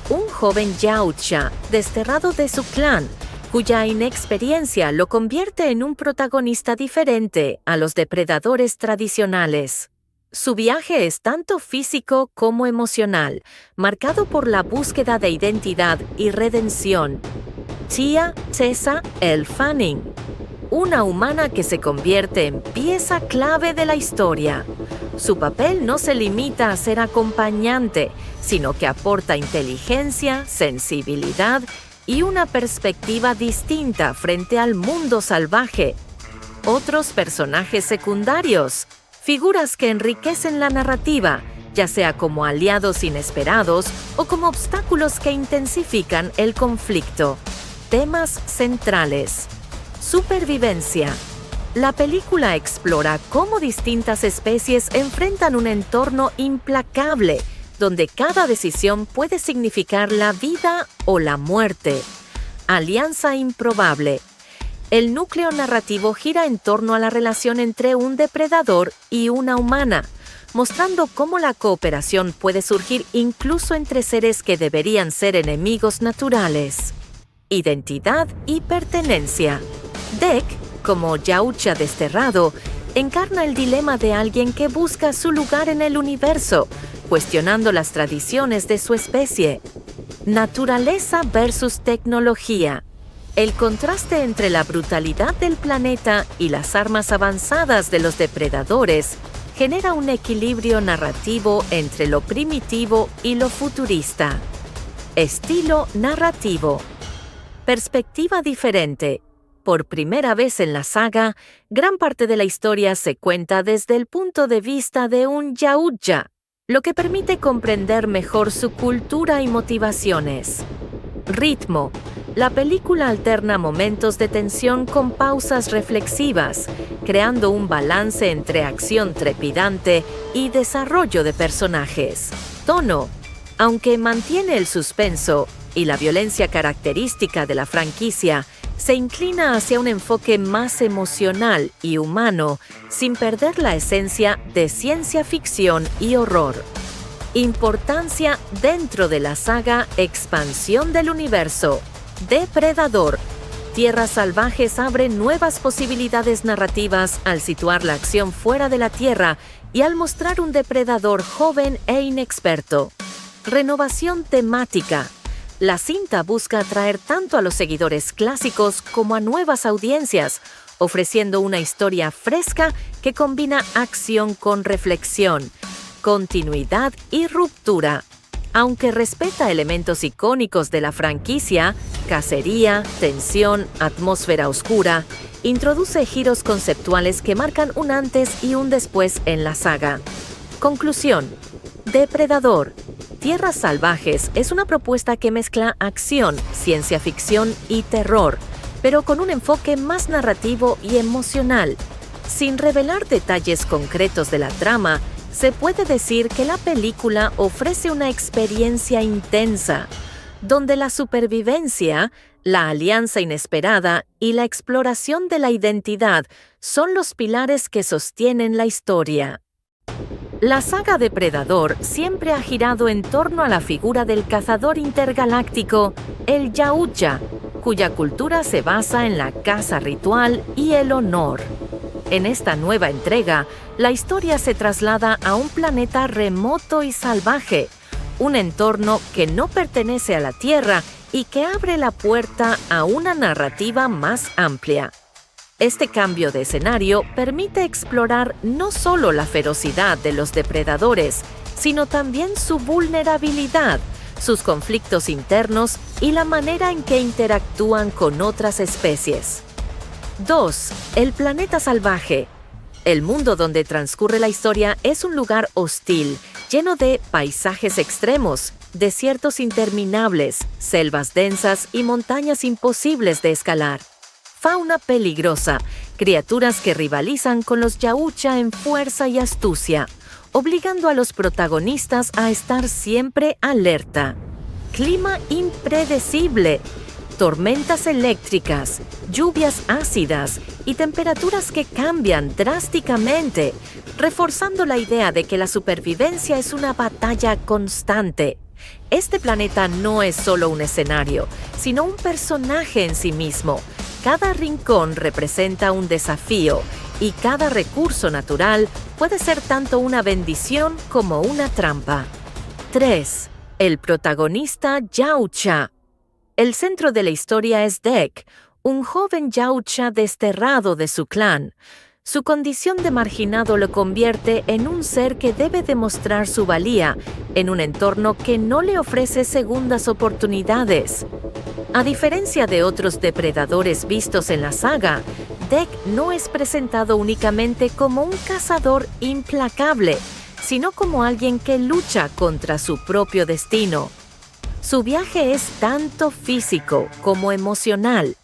Speaker 2: un joven yautja desterrado de su clan, cuya inexperiencia lo convierte en un protagonista diferente a los depredadores tradicionales. Su viaje es tanto físico como emocional, marcado por la búsqueda de identidad y redención. Tia Tessa L. Fanning, una humana que se convierte en pieza clave de la historia. Su papel no se limita a ser acompañante, sino que aporta inteligencia, sensibilidad y una perspectiva distinta frente al mundo salvaje. Otros personajes secundarios, figuras que enriquecen la narrativa, ya sea como aliados inesperados o como obstáculos que intensifican el conflicto. Temas centrales: supervivencia. La película explora cómo distintas especies enfrentan un entorno implacable, donde cada decisión puede significar la vida o la muerte. Alianza improbable. El núcleo narrativo gira en torno a la relación entre un depredador y una humana, mostrando cómo la cooperación puede surgir incluso entre seres que deberían ser enemigos naturales. Identidad y pertenencia. Dek, como yautja desterrado, encarna el dilema de alguien que busca su lugar en el universo, cuestionando las tradiciones de su especie. Naturaleza versus tecnología. El contraste entre la brutalidad del planeta y las armas avanzadas de los depredadores genera un equilibrio narrativo entre lo primitivo y lo futurista. Estilo narrativo. Perspectiva diferente. Por primera vez en la saga, gran parte de la historia se cuenta desde el punto de vista de un yautja, lo que permite comprender mejor su cultura y motivaciones. Ritmo. La película alterna momentos de tensión con pausas reflexivas, creando un balance entre acción trepidante y desarrollo de personajes. Tono. Aunque mantiene el suspenso y la violencia característica de la franquicia, se inclina hacia un enfoque más emocional y humano, sin perder la esencia de ciencia ficción y horror. Importancia dentro de la saga Expansión del Universo. Depredador. Tierras Salvajes abre nuevas posibilidades narrativas al situar la acción fuera de la Tierra y al mostrar un depredador joven e inexperto. Renovación temática. La cinta busca atraer tanto a los seguidores clásicos como a nuevas audiencias, ofreciendo una historia fresca que combina acción con reflexión, continuidad y ruptura. Aunque respeta elementos icónicos de la franquicia, cacería, tensión, atmósfera oscura, introduce giros conceptuales que marcan un antes y un después en la saga. Conclusión. Depredador. Tierras Salvajes es una propuesta que mezcla acción, ciencia ficción y terror, pero con un enfoque más narrativo y emocional. Sin revelar detalles concretos de la trama, se puede decir que la película ofrece una experiencia intensa, donde la supervivencia, la alianza inesperada y la exploración de la identidad son los pilares que sostienen la historia. La saga Depredador siempre ha girado en torno a la figura del cazador intergaláctico, el yautja, cuya cultura se basa en la caza ritual y el honor. En esta nueva entrega, la historia se traslada a un planeta remoto y salvaje, un entorno que no pertenece a la Tierra y que abre la puerta a una narrativa más amplia. Este cambio de escenario permite explorar no solo la ferocidad de los depredadores, sino también su vulnerabilidad, sus conflictos internos y la manera en que interactúan con otras especies. 2. El planeta salvaje. El mundo donde transcurre la historia es un lugar hostil, lleno de paisajes extremos, desiertos interminables, selvas densas y montañas imposibles de escalar. Fauna peligrosa, criaturas que rivalizan con los yautja en fuerza y astucia, obligando a los protagonistas a estar siempre alerta. Clima impredecible. tormentas eléctricas, lluvias ácidas y temperaturas que cambian drásticamente, reforzando la idea de que la supervivencia es una batalla constante. Este planeta no es solo un escenario, sino un personaje en sí mismo. Cada rincón representa un desafío y cada recurso natural puede ser tanto una bendición como una trampa. 3. El protagonista Yautja. El centro de la historia es Deck, un joven Yautja desterrado de su clan. Su condición de marginado lo convierte en un ser que debe demostrar su valía en un entorno que no le ofrece segundas oportunidades. A diferencia de otros depredadores vistos en la saga, Deck no es presentado únicamente como un cazador implacable, sino como alguien que lucha contra su propio destino. Su viaje es tanto físico como emocional.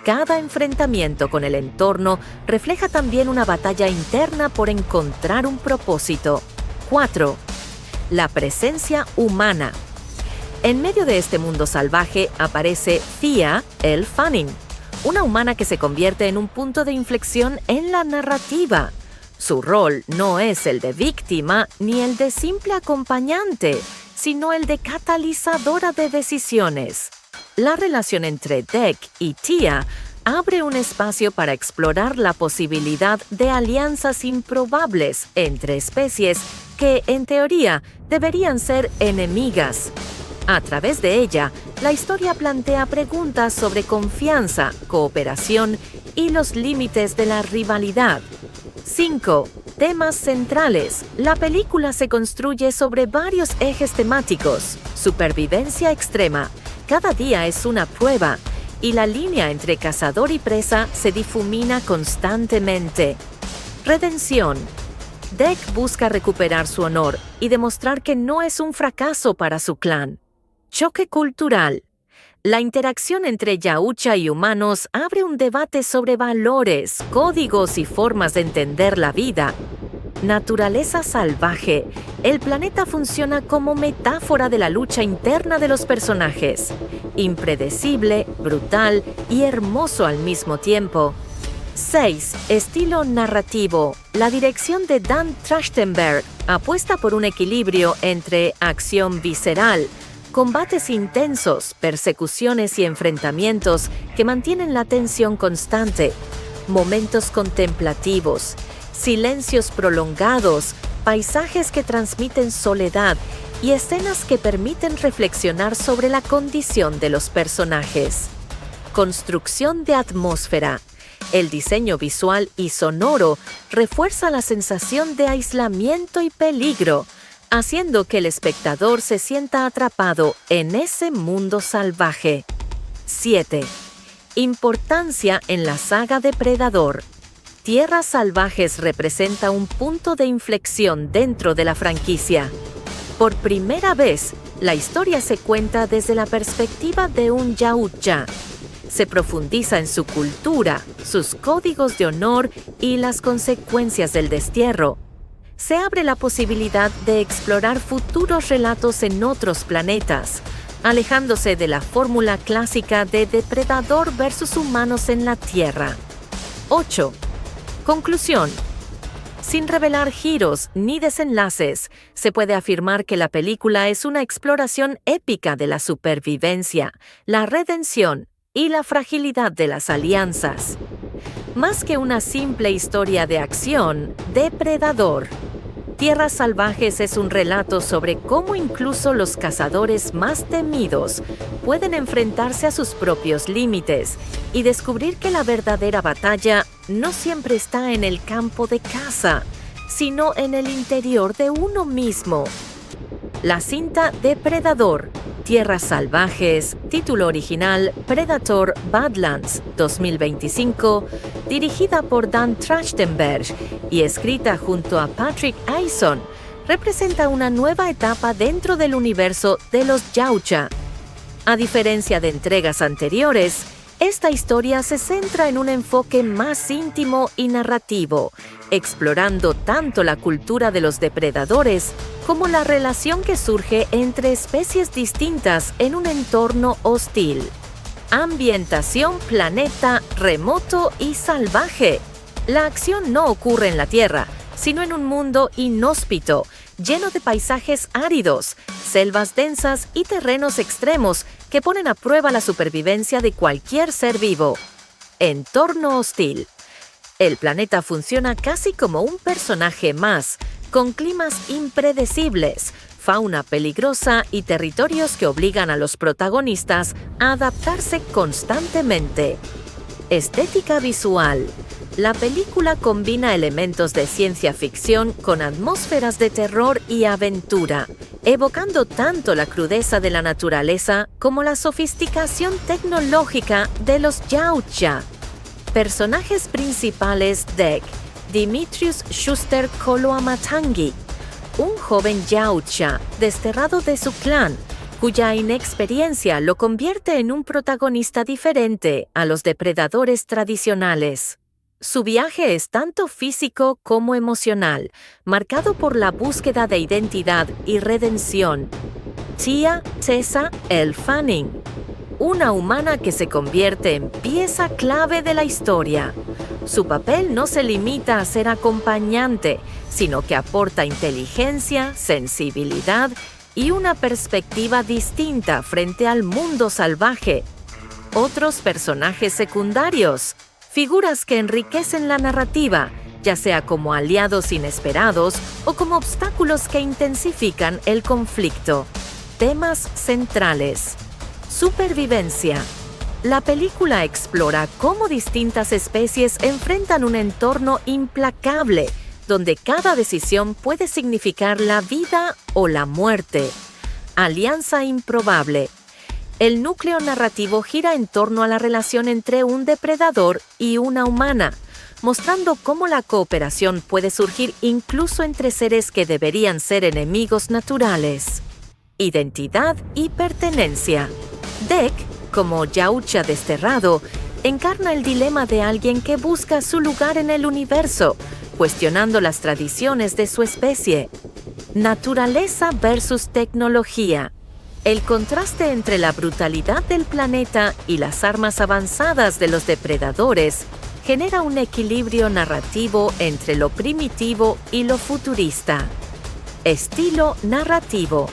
Speaker 2: Cada enfrentamiento con el entorno refleja también una batalla interna por encontrar un propósito. 4. La presencia humana. En medio de este mundo salvaje aparece Thea Elle Fanning, una humana que se convierte en un punto de inflexión en la narrativa. Su rol no es el de víctima ni el de simple acompañante, sino el de catalizadora de decisiones. La relación entre Deck y Thea abre un espacio para explorar la posibilidad de alianzas improbables entre especies que, en teoría, deberían ser enemigas. A través de ella, la historia plantea preguntas sobre confianza, cooperación y los límites de la rivalidad. 5. Temas centrales. La película se construye sobre varios ejes temáticos. Supervivencia extrema. Cada día es una prueba, y la línea entre cazador y presa se difumina constantemente. Redención. Deck busca recuperar su honor y demostrar que no es un fracaso para su clan. Choque cultural. La interacción entre Yautja y humanos abre un debate sobre valores, códigos y formas de entender la vida. Naturaleza salvaje. El planeta funciona como metáfora de la lucha interna de los personajes. Impredecible, brutal y hermoso al mismo tiempo. 6. Estilo narrativo. La dirección de Dan Trachtenberg apuesta por un equilibrio entre acción visceral, combates intensos, persecuciones y enfrentamientos que mantienen la tensión constante, momentos contemplativos, silencios prolongados, paisajes que transmiten soledad y escenas que permiten reflexionar sobre la condición de los personajes. Construcción de atmósfera. El diseño visual y sonoro refuerza la sensación de aislamiento y peligro, haciendo que el espectador se sienta atrapado en ese mundo salvaje. 7. Importancia en la saga Depredador. Tierras Salvajes representa un punto de inflexión dentro de la franquicia. Por primera vez, la historia se cuenta desde la perspectiva de un Yautja. Se profundiza en su cultura, sus códigos de honor y las consecuencias del destierro. Se abre la posibilidad de explorar futuros relatos en otros planetas, alejándose de la fórmula clásica de depredador versus humanos en la Tierra. 8. Conclusión. Sin revelar giros ni desenlaces, se puede afirmar que la película es una exploración épica de la supervivencia, la redención y la fragilidad de las alianzas. Más que una simple historia de acción, Depredador. Tierras Salvajes es un relato sobre cómo incluso los cazadores más temidos pueden enfrentarse a sus propios límites y descubrir que la verdadera batalla no siempre está en el campo de caza, sino en el interior de uno mismo. La cinta Depredador. Tierras Salvajes, título original Predator Badlands 2025, dirigida por Dan Trachtenberg y escrita junto a Patrick Aison, representa una nueva etapa dentro del universo de los Yautja. A diferencia de entregas anteriores, esta historia se centra en un enfoque más íntimo y narrativo, explorando tanto la cultura de los depredadores como la relación que surge entre especies distintas en un entorno hostil. Ambientación planeta remoto y salvaje. La acción no ocurre en la Tierra, sino en un mundo inhóspito, lleno de paisajes áridos, selvas densas y terrenos extremos que ponen a prueba la supervivencia de cualquier ser vivo. Entorno hostil. El planeta funciona casi como un personaje más, con climas impredecibles, fauna peligrosa y territorios que obligan a los protagonistas a adaptarse constantemente. Estética visual. La película combina elementos de ciencia ficción con atmósferas de terror y aventura, evocando tanto la crudeza de la naturaleza como la sofisticación tecnológica de los Yautja. Personajes principales: Dek, Dimitrius Schuster Koloamatangi, un joven Yautja desterrado de su clan, cuya inexperiencia lo convierte en un protagonista diferente a los depredadores tradicionales. Su viaje es tanto físico como emocional, marcado por la búsqueda de identidad y redención. Tia Tessa L. Fanning, una humana que se convierte en pieza clave de la historia. Su papel no se limita a ser acompañante, sino que aporta inteligencia, sensibilidad y una perspectiva distinta frente al mundo salvaje. Otros personajes secundarios. Figuras que enriquecen la narrativa, ya sea como aliados inesperados o como obstáculos que intensifican el conflicto. Temas centrales. Supervivencia. La película explora cómo distintas especies enfrentan un entorno implacable, donde cada decisión puede significar la vida o la muerte. Alianza improbable. El núcleo narrativo gira en torno a la relación entre un depredador y una humana, mostrando cómo la cooperación puede surgir incluso entre seres que deberían ser enemigos naturales. Identidad y pertenencia. Dek, como Yautja desterrado, encarna el dilema de alguien que busca su lugar en el universo, cuestionando las tradiciones de su especie. Naturaleza versus tecnología. El contraste entre la brutalidad del planeta y las armas avanzadas de los depredadores genera un equilibrio narrativo entre lo primitivo y lo futurista. Estilo narrativo.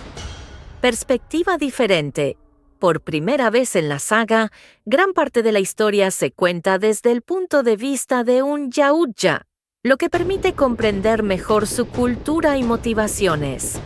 Speaker 2: Perspectiva diferente. Por primera vez en la saga, gran parte de la historia se cuenta desde el punto de vista de un Yautja, lo que permite comprender mejor su cultura y motivaciones.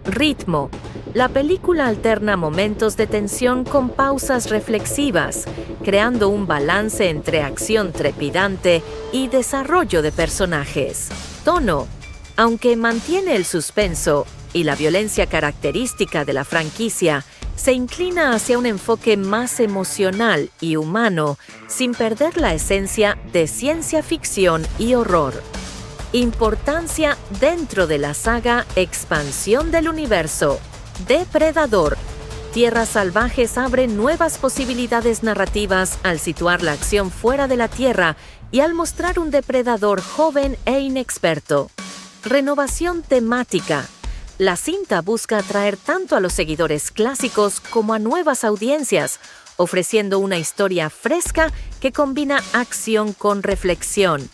Speaker 2: Ritmo. La película alterna momentos de tensión con pausas reflexivas, creando un balance entre acción trepidante y desarrollo de personajes. Tono. Aunque mantiene el suspenso y la violencia característica de la franquicia, se inclina hacia un enfoque más emocional y humano, sin perder la esencia de ciencia ficción y horror. Importancia dentro de la saga Expansión del Universo. Depredador. Tierras Salvajes abre nuevas posibilidades narrativas al situar la acción fuera de la Tierra y al mostrar un depredador joven e inexperto. Renovación temática. La cinta busca atraer tanto a los seguidores clásicos como a nuevas audiencias, ofreciendo una historia fresca que combina acción con reflexión,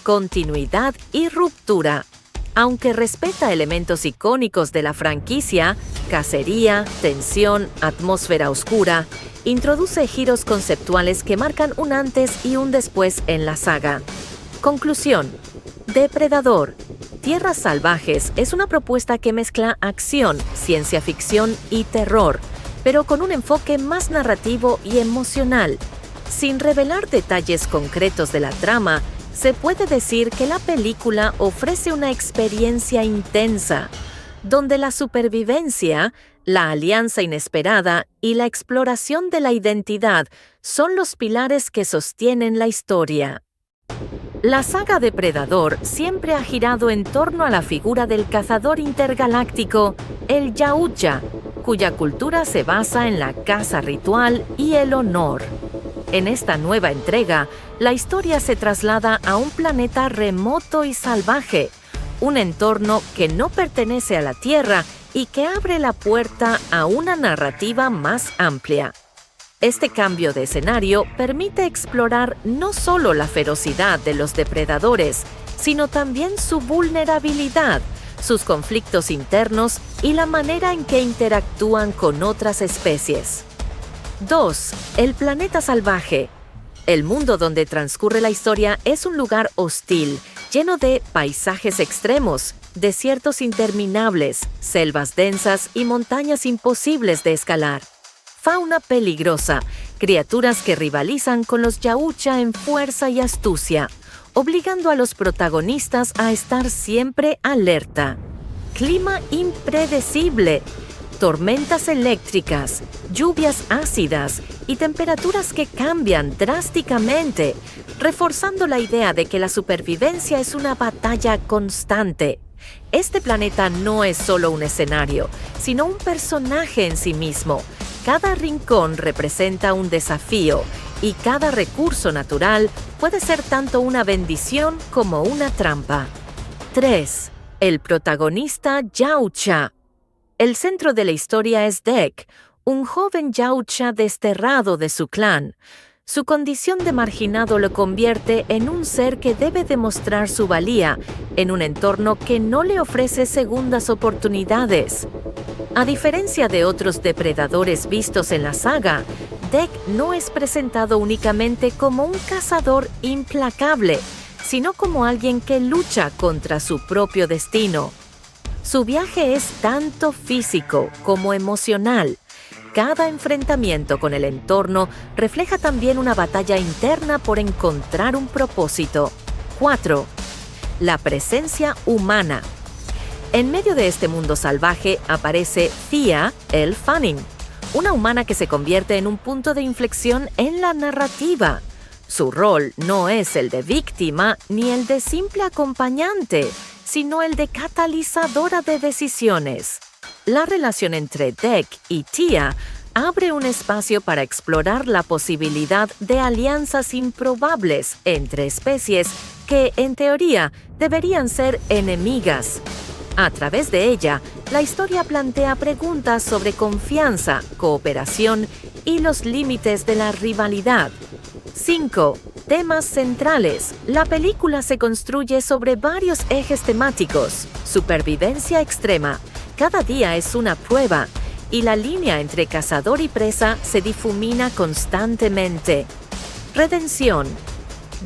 Speaker 2: continuidad y ruptura. Aunque respeta elementos icónicos de la franquicia, cacería, tensión, atmósfera oscura, introduce giros conceptuales que marcan un antes y un después en la saga. Conclusión. Depredador. Tierras Salvajes es una propuesta que mezcla acción, ciencia ficción y terror, pero con un enfoque más narrativo y emocional. Sin revelar detalles concretos de la trama, se puede decir que la película ofrece una experiencia intensa, donde la supervivencia, la alianza inesperada y la exploración de la identidad son los pilares que sostienen la historia. La saga Depredador siempre ha girado en torno a la figura del cazador intergaláctico, el Yautja, cuya cultura se basa en la caza ritual y el honor. En esta nueva entrega, la historia se traslada a un planeta remoto y salvaje, un entorno que no pertenece a la Tierra y que abre la puerta a una narrativa más amplia. Este cambio de escenario permite explorar no solo la ferocidad de los depredadores, sino también su vulnerabilidad, sus conflictos internos y la manera en que interactúan con otras especies. 2. El planeta salvaje. El mundo donde transcurre la historia es un lugar hostil, lleno de paisajes extremos, desiertos interminables, selvas densas y montañas imposibles de escalar. Fauna peligrosa, criaturas que rivalizan con los Yautja en fuerza y astucia, obligando a los protagonistas a estar siempre alerta. Clima impredecible, tormentas eléctricas, lluvias ácidas y temperaturas que cambian drásticamente, reforzando la idea de que la supervivencia es una batalla constante. Este planeta no es solo un escenario, sino un personaje en sí mismo. Cada rincón representa un desafío y cada recurso natural puede ser tanto una bendición como una trampa. 3. El protagonista Yautja. El centro de la historia es Dek, un joven Yautja desterrado de su clan. Su condición de marginado lo convierte en un ser que debe demostrar su valía en un entorno que no le ofrece segundas oportunidades. A diferencia de otros depredadores vistos en la saga, Dek no es presentado únicamente como un cazador implacable, sino como alguien que lucha contra su propio destino. Su viaje es tanto físico como emocional. Cada enfrentamiento con el entorno refleja también una batalla interna por encontrar un propósito. 4. La presencia humana. En medio de este mundo salvaje aparece Thea Elle Fanning, una humana que se convierte en un punto de inflexión en la narrativa. Su rol no es el de víctima ni el de simple acompañante, sino el de catalizadora de decisiones. La relación entre Dek y Thea abre un espacio para explorar la posibilidad de alianzas improbables entre especies que, en teoría, deberían ser enemigas. A través de ella, la historia plantea preguntas sobre confianza, cooperación y los límites de la rivalidad. 5. Temas centrales. La película se construye sobre varios ejes temáticos. Supervivencia extrema. Cada día es una prueba, y la línea entre cazador y presa se difumina constantemente. Redención.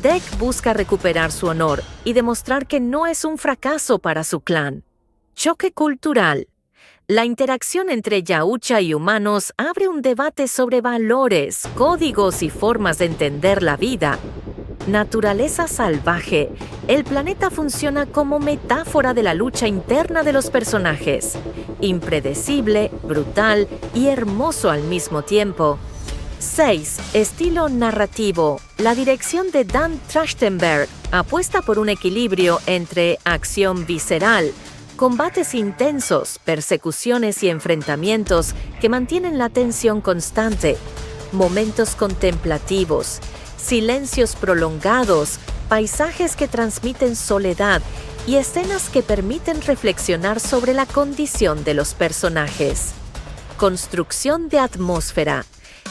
Speaker 2: Dek busca recuperar su honor y demostrar que no es un fracaso para su clan. Choque cultural. La interacción entre Yautja y humanos abre un debate sobre valores, códigos y formas de entender la vida. Naturaleza salvaje. El planeta funciona como metáfora de la lucha interna de los personajes. Impredecible, brutal y hermoso al mismo tiempo. 6. Estilo narrativo. La dirección de Dan Trachtenberg apuesta por un equilibrio entre acción visceral, combates intensos, persecuciones y enfrentamientos que mantienen la tensión constante, momentos contemplativos, silencios prolongados, paisajes que transmiten soledad y escenas que permiten reflexionar sobre la condición de los personajes. Construcción de atmósfera.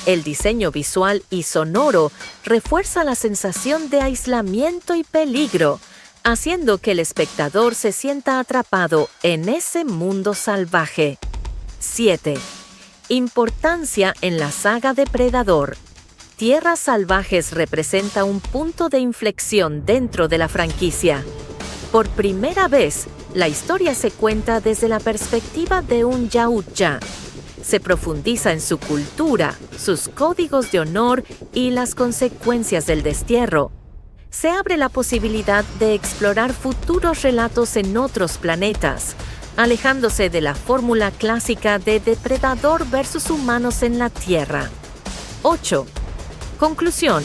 Speaker 2: El diseño visual y sonoro refuerza la sensación de aislamiento y peligro, haciendo que el espectador se sienta atrapado en ese mundo salvaje. 7. Importancia en la saga Depredador. Tierras Salvajes representa un punto de inflexión dentro de la franquicia. Por primera vez, la historia se cuenta desde la perspectiva de un Yautja. Se profundiza en su cultura, sus códigos de honor y las consecuencias del destierro. Se abre la posibilidad de explorar futuros relatos en otros planetas, alejándose de la fórmula clásica de depredador versus humanos en la Tierra. 8. Conclusión.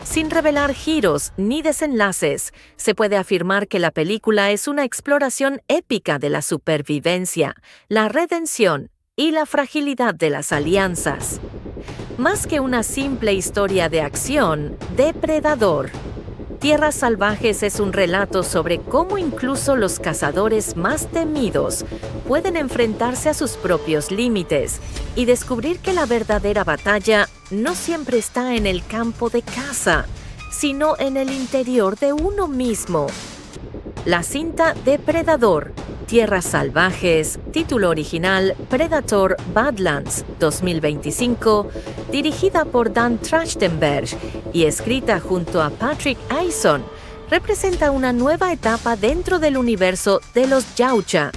Speaker 2: Sin revelar giros ni desenlaces, se puede afirmar que la película es una exploración épica de la supervivencia, la redención y la fragilidad de las alianzas. Más que una simple historia de acción, Depredador. Tierras Salvajes es un relato sobre cómo incluso los cazadores más temidos pueden enfrentarse a sus propios límites y descubrir que la verdadera batalla no siempre está en el campo de caza, sino en el interior de uno mismo. La cinta Depredador, Tierras Salvajes, título original Predator Badlands 2025, dirigida por Dan Trachtenberg y escrita junto a Patrick Eison, representa una nueva etapa dentro del universo de los Yautja.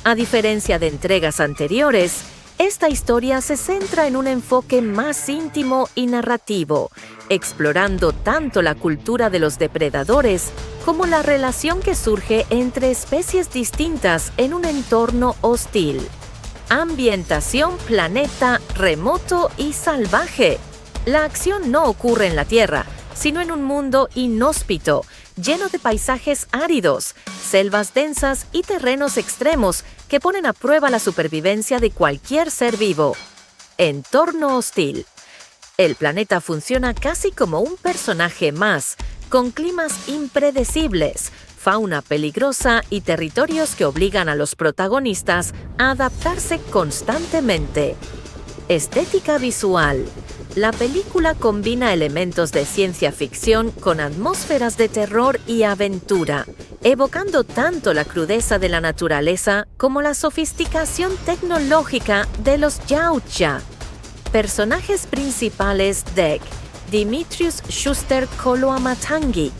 Speaker 2: A diferencia de entregas anteriores, esta historia se centra en un enfoque más íntimo y narrativo, explorando tanto la cultura de los depredadores como la relación que surge entre especies distintas en un entorno hostil. Ambientación planeta remoto y salvaje. La acción no ocurre en la Tierra, sino en un mundo inhóspito, lleno de paisajes áridos, selvas densas y terrenos extremos que ponen a prueba la supervivencia de cualquier ser vivo. Entorno hostil. El planeta funciona casi como un personaje más, con climas impredecibles, fauna peligrosa y territorios que obligan a los protagonistas a adaptarse constantemente. Estética visual. La película combina elementos de ciencia ficción con atmósferas de terror y aventura, evocando tanto la crudeza de la naturaleza como la sofisticación tecnológica de los Yautja. Personajes principales: Dek, Dimitrius Schuster Koloamatangi,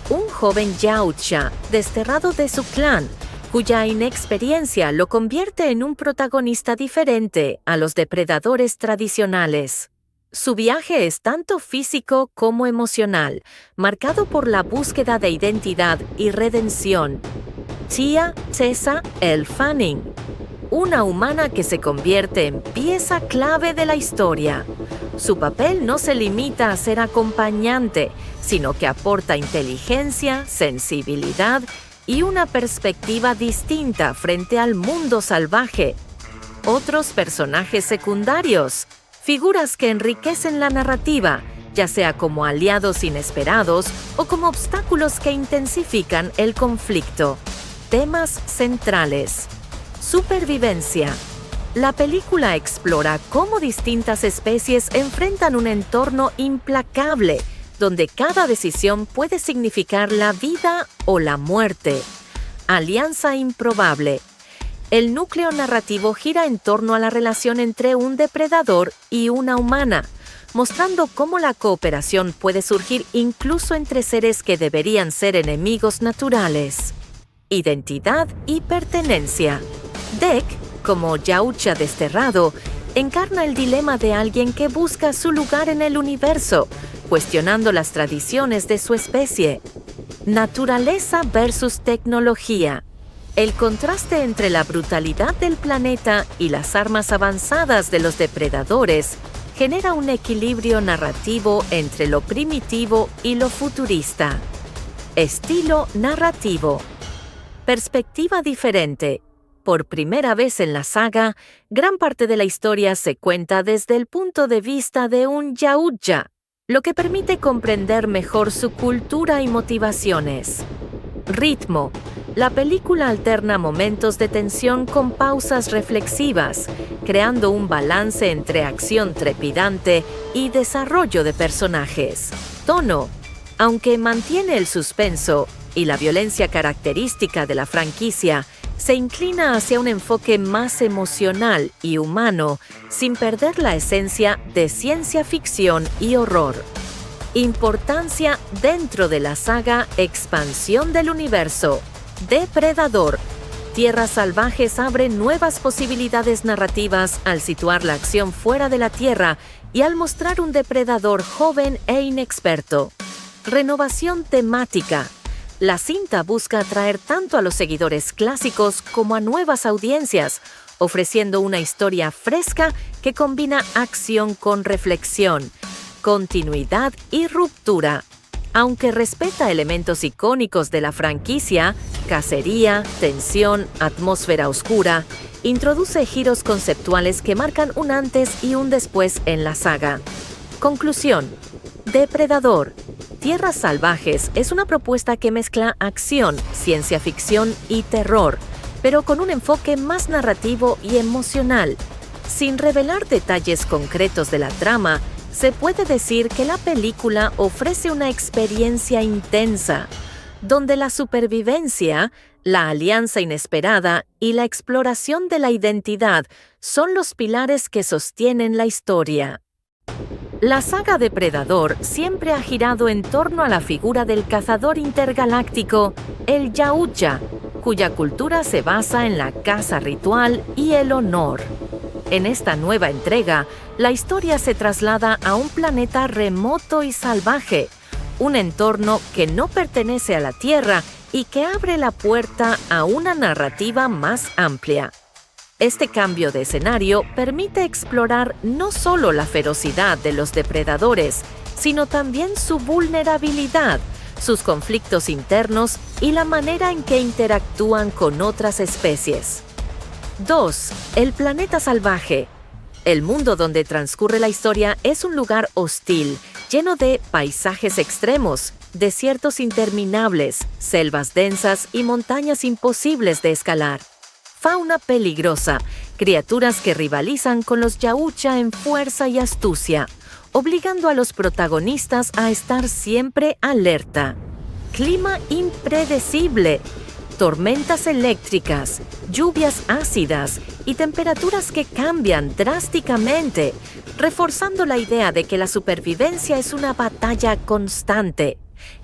Speaker 2: un joven Yautja desterrado de su clan, cuya inexperiencia lo convierte en un protagonista diferente a los depredadores tradicionales. Su viaje es tanto físico como emocional, marcado por la búsqueda de identidad y redención. Tia Tessa L. Fanning, una humana que se convierte en pieza clave de la historia. Su papel no se limita a ser acompañante, sino que aporta inteligencia, sensibilidad y una perspectiva distinta frente al mundo salvaje. Otros personajes secundarios. Figuras que enriquecen la narrativa, ya sea como aliados inesperados o como obstáculos que intensifican el conflicto. Temas centrales. Supervivencia. La película explora cómo distintas especies enfrentan un entorno implacable, donde cada decisión puede significar la vida o la muerte. Alianza improbable. El núcleo narrativo gira en torno a la relación entre un depredador y una humana, mostrando cómo la cooperación puede surgir incluso entre seres que deberían ser enemigos naturales. Identidad y pertenencia. Dek, como Yautja desterrado, encarna el dilema de alguien que busca su lugar en el universo, cuestionando las tradiciones de su especie. Naturaleza versus tecnología. El contraste entre la brutalidad del planeta y las armas avanzadas de los depredadores genera un equilibrio narrativo entre lo primitivo y lo futurista. Estilo narrativo. Perspectiva diferente. Por primera vez en la saga, gran parte de la historia se cuenta desde el punto de vista de un Yautja, lo que permite comprender mejor su cultura y motivaciones. Ritmo. La película alterna momentos de tensión con pausas reflexivas, creando un balance entre acción trepidante y desarrollo de personajes. Tono. Aunque mantiene el suspenso y la violencia característica de la franquicia, se inclina hacia un enfoque más emocional y humano, sin perder la esencia de ciencia ficción y horror. Importancia dentro de la saga Expansión del Universo. Depredador. Tierras Salvajes abre nuevas posibilidades narrativas al situar la acción fuera de la Tierra y al mostrar un depredador joven e inexperto. Renovación temática. La cinta busca atraer tanto a los seguidores clásicos como a nuevas audiencias, ofreciendo una historia fresca que combina acción con reflexión, continuidad y ruptura. Aunque respeta elementos icónicos de la franquicia, cacería, tensión, atmósfera oscura, introduce giros conceptuales que marcan un antes y un después en la saga. Conclusión. Depredador. Tierras Salvajes es una propuesta que mezcla acción, ciencia ficción y terror, pero con un enfoque más narrativo y emocional. Sin revelar detalles concretos de la trama, Se puede decir que la película ofrece una experiencia intensa, donde la supervivencia, la alianza inesperada y la exploración de la identidad son los pilares que sostienen la historia. La saga Depredador siempre ha girado en torno a la figura del cazador intergaláctico, el Yautja, cuya cultura se basa en la caza ritual y el honor. En esta nueva entrega, la historia se traslada a un planeta remoto y salvaje, un entorno que no pertenece a la Tierra y que abre la puerta a una narrativa más amplia. Este cambio de escenario permite explorar no solo la ferocidad de los depredadores, sino también su vulnerabilidad, sus conflictos internos y la manera en que interactúan con otras especies. 2. El planeta salvaje. El mundo donde transcurre la historia es un lugar hostil, lleno de paisajes extremos, desiertos interminables, selvas densas y montañas imposibles de escalar. Fauna peligrosa, criaturas que rivalizan con los Yautja en fuerza y astucia, obligando a los protagonistas a estar siempre alerta. Clima impredecible, tormentas eléctricas, lluvias ácidas y temperaturas que cambian drásticamente, reforzando la idea de que la supervivencia es una batalla constante.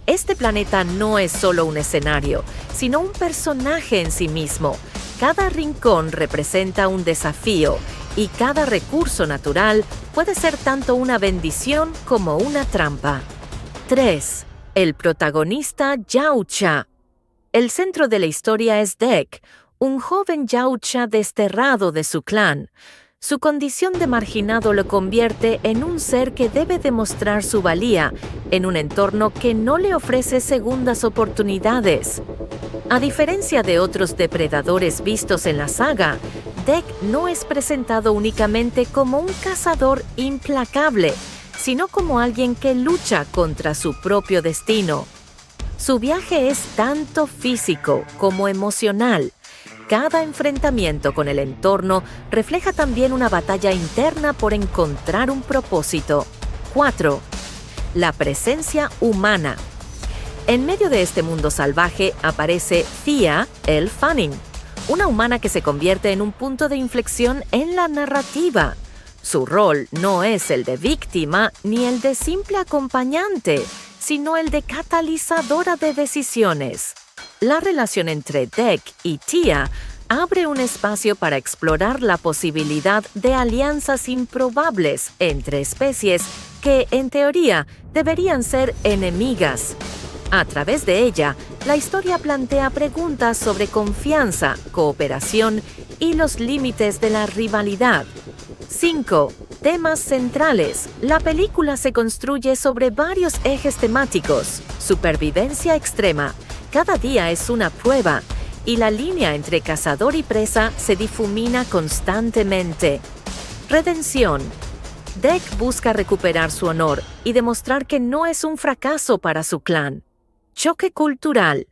Speaker 2: Este planeta no es solo un escenario, sino un personaje en sí mismo. Cada rincón representa un desafío y cada recurso natural puede ser tanto una bendición como una trampa. 3. El protagonista Yautja. El centro de la historia es Dek, un joven Yautja desterrado de su clan. Su condición de marginado lo convierte en un ser que debe demostrar su valía en un entorno que no le ofrece segundas oportunidades. A diferencia de otros depredadores vistos en la saga, Dek no es presentado únicamente como un cazador implacable, sino como alguien que lucha contra su propio destino. Su viaje es tanto físico como emocional. Cada enfrentamiento con el entorno refleja también una batalla interna por encontrar un propósito. 4. La presencia humana. En medio de este mundo salvaje aparece Thea el Fanning, una humana que se convierte en un punto de inflexión en la narrativa. Su rol no es el de víctima ni el de simple acompañante, sino el de catalizadora de decisiones. La relación entre Dek y Thea abre un espacio para explorar la posibilidad de alianzas improbables entre especies que, en teoría, deberían ser enemigas. A través de ella, la historia plantea preguntas sobre confianza, cooperación y los límites de la rivalidad. 5. Temas centrales. La película se construye sobre varios ejes temáticos. Supervivencia extrema. Cada día es una prueba, y la línea entre cazador y presa se difumina constantemente. Redención. Dek busca recuperar su honor y demostrar que no es un fracaso para su clan. Choque cultural.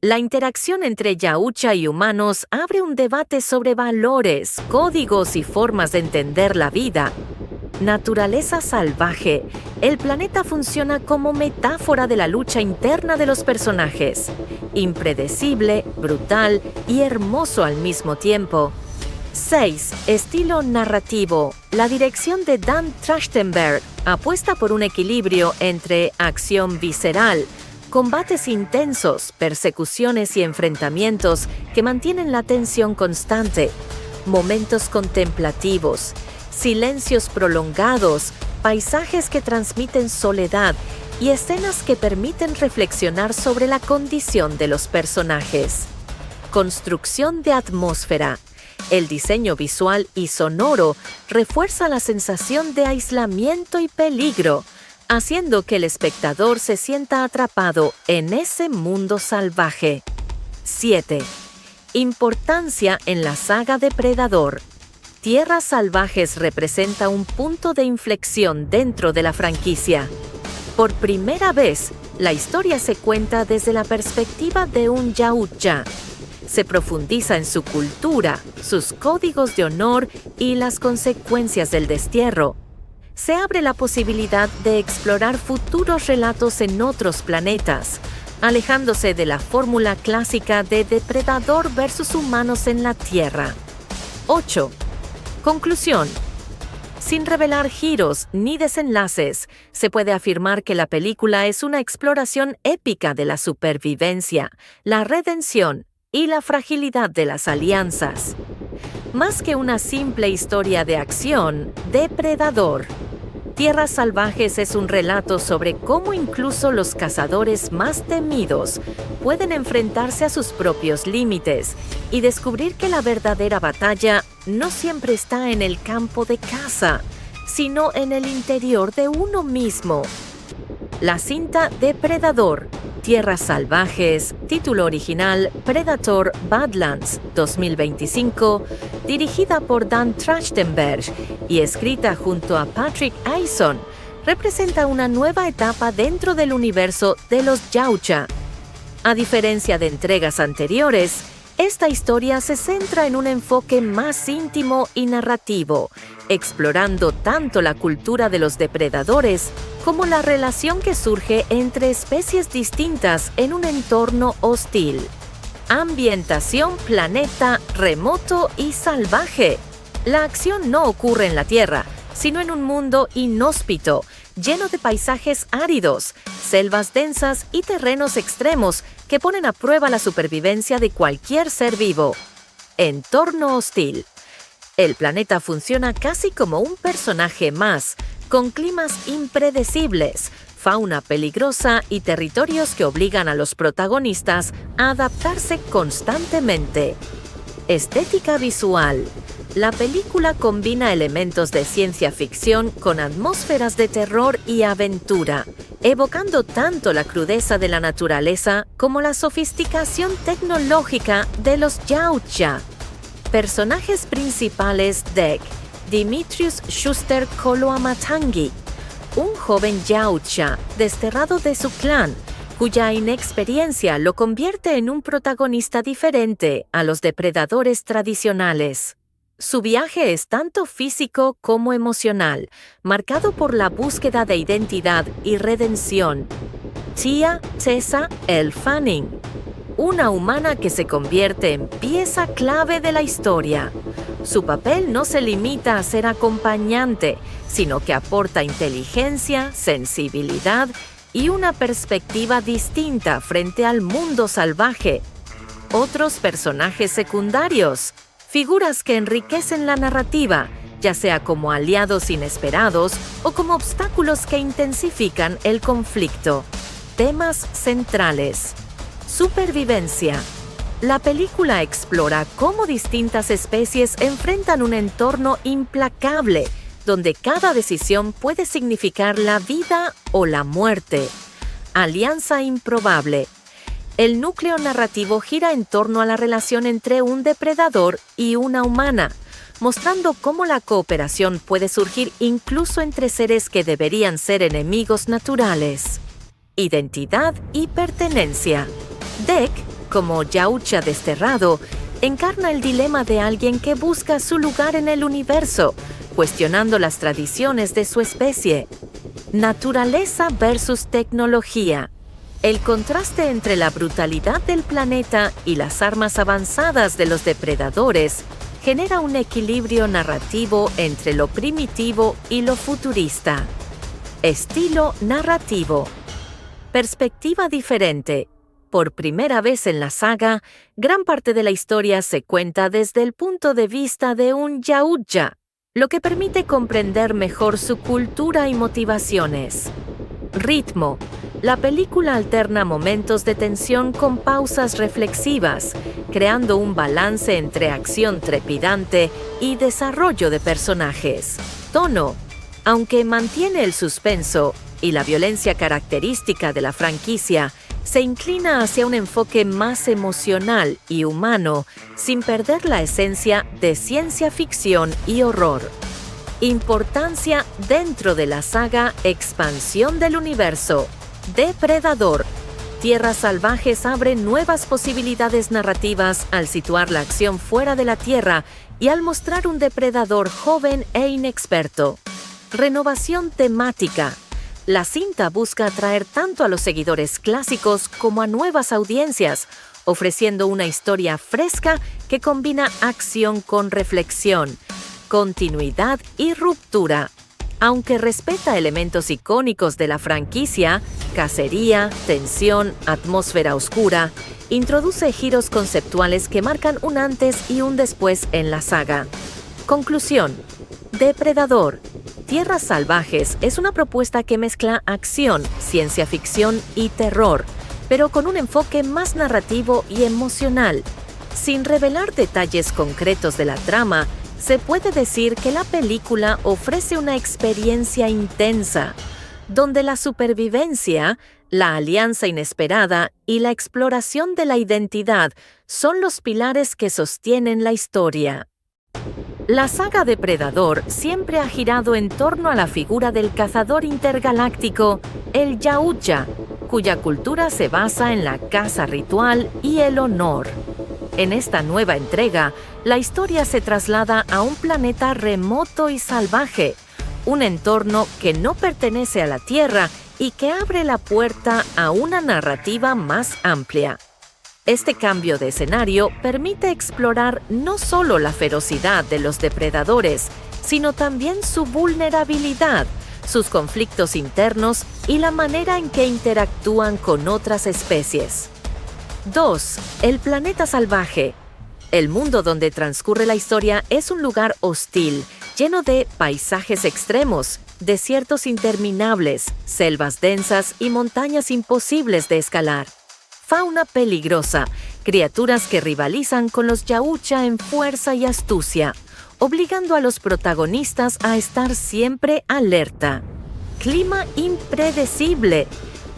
Speaker 2: La interacción entre Yautja y humanos abre un debate sobre valores, códigos y formas de entender la vida. Naturaleza salvaje. El planeta funciona como metáfora de la lucha interna de los personajes. Impredecible, brutal y hermoso al mismo tiempo. 6. Estilo narrativo. La dirección de Dan Trachtenberg apuesta por un equilibrio entre acción visceral, combates intensos, persecuciones y enfrentamientos que mantienen la tensión constante, momentos contemplativos, silencios prolongados, paisajes que transmiten soledad y escenas que permiten reflexionar sobre la condición de los personajes. Construcción de atmósfera. El diseño visual y sonoro refuerza la sensación de aislamiento y peligro, haciendo que el espectador se sienta atrapado en ese mundo salvaje. 7. Importancia en la saga Depredador. Tierras Salvajes representa un punto de inflexión dentro de la franquicia. Por primera vez, la historia se cuenta desde la perspectiva de un Yautja. Se profundiza en su cultura, sus códigos de honor y las consecuencias del destierro. se abre la posibilidad de explorar futuros relatos en otros planetas, alejándose de la fórmula clásica de depredador versus humanos en la Tierra. 8. Conclusión. Sin revelar giros ni desenlaces, se puede afirmar que la película es una exploración épica de la supervivencia, la redención y la fragilidad de las alianzas. Más que una simple historia de acción, Depredador. Tierras Salvajes es un relato sobre cómo incluso los cazadores más temidos pueden enfrentarse a sus propios límites y descubrir que la verdadera batalla no siempre está en el campo de caza, sino en el interior de uno mismo. La cinta Depredador, Tierras Salvajes, título original Predator Badlands 2025, dirigida por Dan Trachtenberg y escrita junto a Patrick Eisen, representa una nueva etapa dentro del universo de los Yautja. A diferencia de entregas anteriores, esta historia se centra en un enfoque más íntimo y narrativo, explorando tanto la cultura de los depredadores como la relación que surge entre especies distintas en un entorno hostil. Ambientación planeta remoto y salvaje. La acción no ocurre en la Tierra, sino en un mundo inhóspito, lleno de paisajes áridos, selvas densas y terrenos extremos que ponen a prueba la supervivencia de cualquier ser vivo. Entorno hostil. El planeta funciona casi como un personaje más, con climas impredecibles, fauna peligrosa y territorios que obligan a los protagonistas a adaptarse constantemente. Estética visual. La película combina elementos de ciencia ficción con atmósferas de terror y aventura, evocando tanto la crudeza de la naturaleza como la sofisticación tecnológica de los Yautja. Personajes principales: Dek, Dimitrius Schuster Koloamatangi, un joven Yautja desterrado de su clan, cuya inexperiencia lo convierte en un protagonista diferente a los depredadores tradicionales. Su viaje es tanto físico como emocional, marcado por la búsqueda de identidad y redención. Tia Tessa L. Fanning, una humana que se convierte en pieza clave de la historia. Su papel no se limita a ser acompañante, sino que aporta inteligencia, sensibilidad y una perspectiva distinta frente al mundo salvaje. Otros personajes secundarios. Figuras que enriquecen la narrativa, ya sea como aliados inesperados o como obstáculos que intensifican el conflicto. Temas centrales. Supervivencia. La película explora cómo distintas especies enfrentan un entorno implacable, donde cada decisión puede significar la vida o la muerte. Alianza improbable. El núcleo narrativo gira en torno a la relación entre un depredador y una humana, mostrando cómo la cooperación puede surgir incluso entre seres que deberían ser enemigos naturales. Identidad y pertenencia. Dek, como Yautja desterrado, encarna el dilema de alguien que busca su lugar en el universo, cuestionando las tradiciones de su especie. Naturaleza versus tecnología. El contraste entre la brutalidad del planeta y las armas avanzadas de los depredadores genera un equilibrio narrativo entre lo primitivo y lo futurista. Estilo narrativo. Perspectiva diferente. Por primera vez en la saga, gran parte de la historia se cuenta desde el punto de vista de un Yautja, lo que permite comprender mejor su cultura y motivaciones. Ritmo. La película alterna momentos de tensión con pausas reflexivas, creando un balance entre acción trepidante y desarrollo de personajes. Tono. Aunque mantiene el suspenso y la violencia característica de la franquicia, se inclina hacia un enfoque más emocional y humano, sin perder la esencia de ciencia ficción y horror. Importancia dentro de la saga Expansión del Universo. Depredador. Tierras Salvajes abre nuevas posibilidades narrativas al situar la acción fuera de la Tierra y al mostrar un depredador joven e inexperto. Renovación temática. La cinta busca atraer tanto a los seguidores clásicos como a nuevas audiencias, ofreciendo una historia fresca que combina acción con reflexión, continuidad y ruptura. Aunque respeta elementos icónicos de la franquicia, cacería, tensión, atmósfera oscura, introduce giros conceptuales que marcan un antes y un después en la saga. Conclusión. Depredador. Tierras Salvajes es una propuesta que mezcla acción, ciencia ficción y terror, pero con un enfoque más narrativo y emocional. Sin revelar detalles concretos de la trama, se puede decir que la película ofrece una experiencia intensa, donde la supervivencia, la alianza inesperada y la exploración de la identidad son los pilares que sostienen la historia. La saga Depredador siempre ha girado en torno a la figura del cazador intergaláctico, el Yautja, cuya cultura se basa en la caza ritual y el honor. En esta nueva entrega, la historia se traslada a un planeta remoto y salvaje, un entorno que no pertenece a la Tierra y que abre la puerta a una narrativa más amplia. Este cambio de escenario permite explorar no solo la ferocidad de los depredadores, sino también su vulnerabilidad, sus conflictos internos y la manera en que interactúan con otras especies. 2. El planeta salvaje. El mundo donde transcurre la historia es un lugar hostil, lleno de paisajes extremos, desiertos interminables, selvas densas y montañas imposibles de escalar. Fauna peligrosa, criaturas que rivalizan con los Yautja en fuerza y astucia, obligando a los protagonistas a estar siempre alerta. Clima impredecible,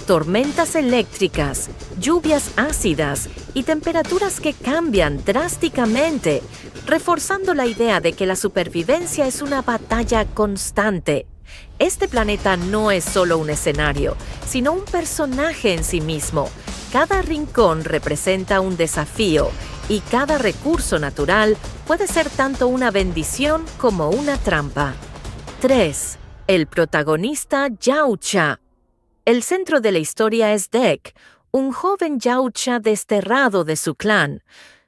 Speaker 2: tormentas eléctricas, lluvias ácidas y temperaturas que cambian drásticamente, reforzando la idea de que la supervivencia es una batalla constante. Este planeta no es solo un escenario, sino un personaje en sí mismo. Cada rincón representa un desafío y cada recurso natural puede ser tanto una bendición como una trampa. 3. El protagonista Yautja. El centro de la historia es Dek, un joven Yautja desterrado de su clan.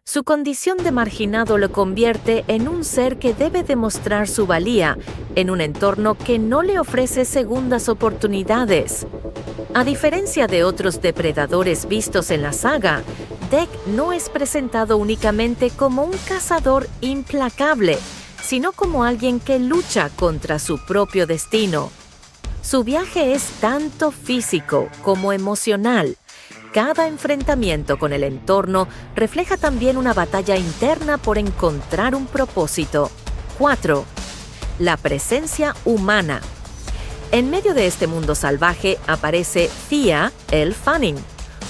Speaker 2: Su condición de marginado lo convierte en un ser que debe demostrar su valía en un entorno que no le ofrece segundas oportunidades. A diferencia de otros depredadores vistos en la saga, Dek no es presentado únicamente como un cazador implacable, sino como alguien que lucha contra su propio destino. Su viaje es tanto físico como emocional. Cada enfrentamiento con el entorno refleja también una batalla interna por encontrar un propósito. 4. La presencia humana. En medio de este mundo salvaje aparece Thea Elle Fanning,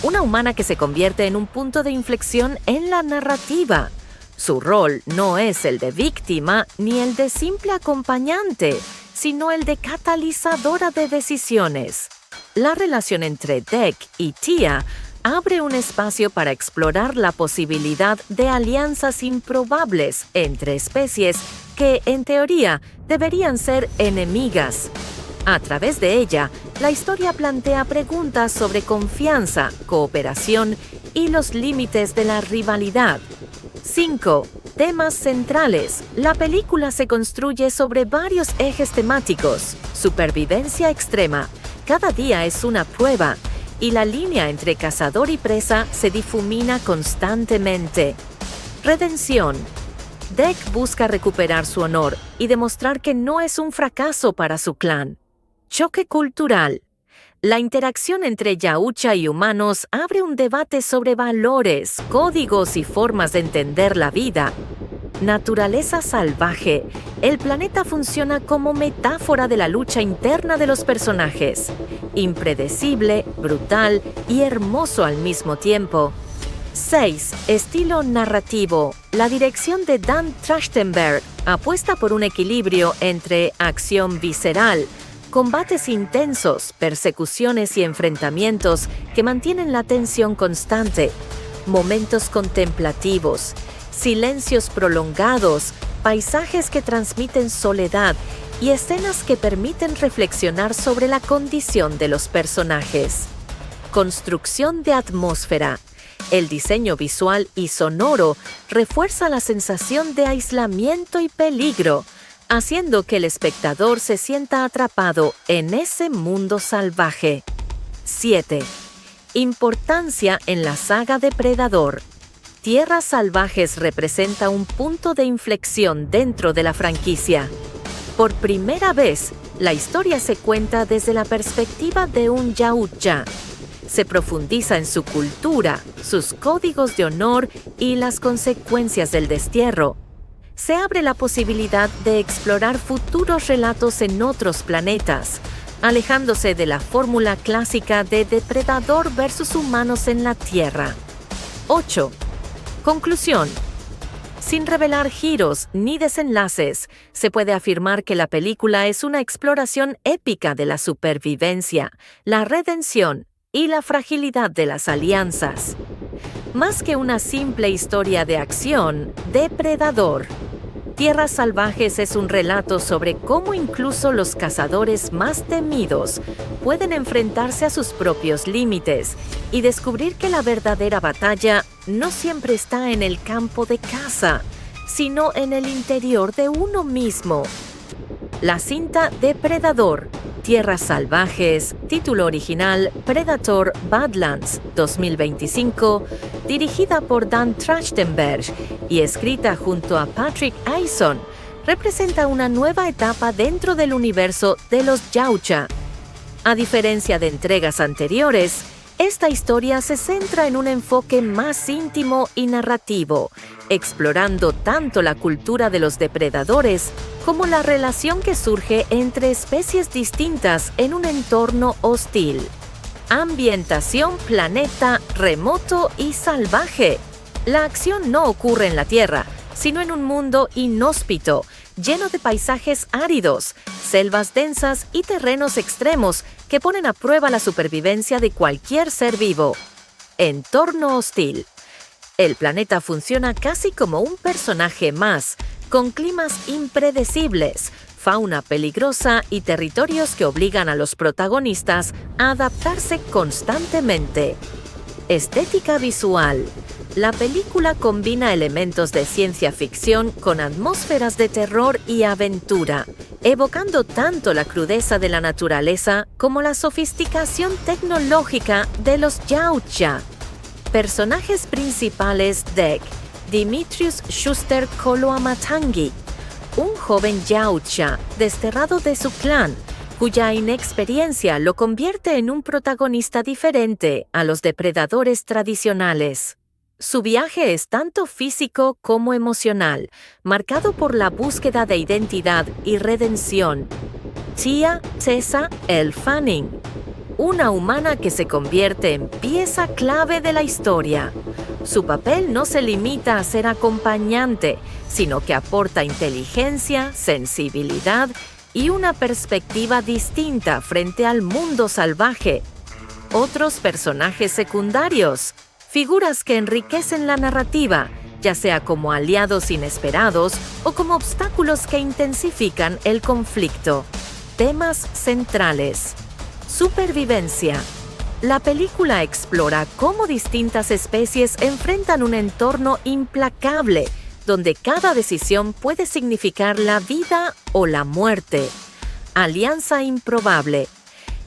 Speaker 2: una humana que se convierte en un punto de inflexión en la narrativa. Su rol no es el de víctima ni el de simple acompañante, sino el de catalizadora de decisiones. La relación entre Dek y Thea abre un espacio para explorar la posibilidad de alianzas improbables entre especies que, en teoría, deberían ser enemigas. A través de ella, la historia plantea preguntas sobre confianza, cooperación y los límites de la rivalidad. 5. Temas centrales. La película se construye sobre varios ejes temáticos. Supervivencia extrema. Cada día es una prueba, y la línea entre cazador y presa se difumina constantemente. Redención. Dek busca recuperar su honor y demostrar que no es un fracaso para su clan. Choque cultural. La interacción entre Yautja y humanos abre un debate sobre valores, códigos y formas de entender la vida. Naturaleza salvaje. El planeta funciona como metáfora de la lucha interna de los personajes. Impredecible, brutal y hermoso al mismo tiempo. 6. Estilo narrativo. La dirección de Dan Trachtenberg apuesta por un equilibrio entre acción visceral, combates intensos, persecuciones y enfrentamientos que mantienen la tensión constante, momentos contemplativos, silencios prolongados, paisajes que transmiten soledad y escenas que permiten reflexionar sobre la condición de los personajes. Construcción de atmósfera. El diseño visual y sonoro refuerza la sensación de aislamiento y peligro, haciendo que el espectador se sienta atrapado en ese mundo salvaje. 7. Importancia en la saga Depredador. Tierras Salvajes representa un punto de inflexión dentro de la franquicia. Por primera vez, la historia se cuenta desde la perspectiva de un Yautja. Se profundiza en su cultura, sus códigos de honor y las consecuencias del destierro. Se abre la posibilidad de explorar futuros relatos en otros planetas, alejándose de la fórmula clásica de depredador versus humanos en la Tierra. 8. Conclusión. Sin revelar giros ni desenlaces, se puede afirmar que la película es una exploración épica de la supervivencia, la redención y la fragilidad de las alianzas. Más que una simple historia de acción, Depredador. Tierras Salvajes es un relato sobre cómo incluso los cazadores más temidos pueden enfrentarse a sus propios límites y descubrir que la verdadera batalla no siempre está en el campo de caza, sino en el interior de uno mismo. La cinta Depredador, Tierras Salvajes, título original Predator Badlands 2025, dirigida por Dan Trachtenberg y escrita junto a Patrick Eison, representa una nueva etapa dentro del universo de los Yautja. A diferencia de entregas anteriores, esta historia se centra en un enfoque más íntimo y narrativo, explorando tanto la cultura de los depredadores como la relación que surge entre especies distintas en un entorno hostil. Ambientación planeta remoto y salvaje. La acción no ocurre en la Tierra, sino en un mundo inhóspito, lleno de paisajes áridos, selvas densas y terrenos extremos que ponen a prueba la supervivencia de cualquier ser vivo. Entorno hostil. El planeta funciona casi como un personaje más, con climas impredecibles, fauna peligrosa y territorios que obligan a los protagonistas a adaptarse constantemente. Estética visual. La película combina elementos de ciencia ficción con atmósferas de terror y aventura, evocando tanto la crudeza de la naturaleza como la sofisticación tecnológica de los Yautja. Personajes principales: Dek, Dimitrius Schuster Koloamatangi, un joven Yautja desterrado de su clan, cuya inexperiencia lo convierte en un protagonista diferente a los depredadores tradicionales. Su viaje es tanto físico como emocional, marcado por la búsqueda de identidad y redención. Tia Tessa L. Fanning, una humana que se convierte en pieza clave de la historia. Su papel no se limita a ser acompañante, sino que aporta inteligencia, sensibilidad y una perspectiva distinta frente al mundo salvaje. Otros personajes secundarios. Figuras que enriquecen la narrativa, ya sea como aliados inesperados o como obstáculos que intensifican el conflicto. Temas centrales. Supervivencia. La película explora cómo distintas especies enfrentan un entorno implacable, donde cada decisión puede significar la vida o la muerte. Alianza improbable.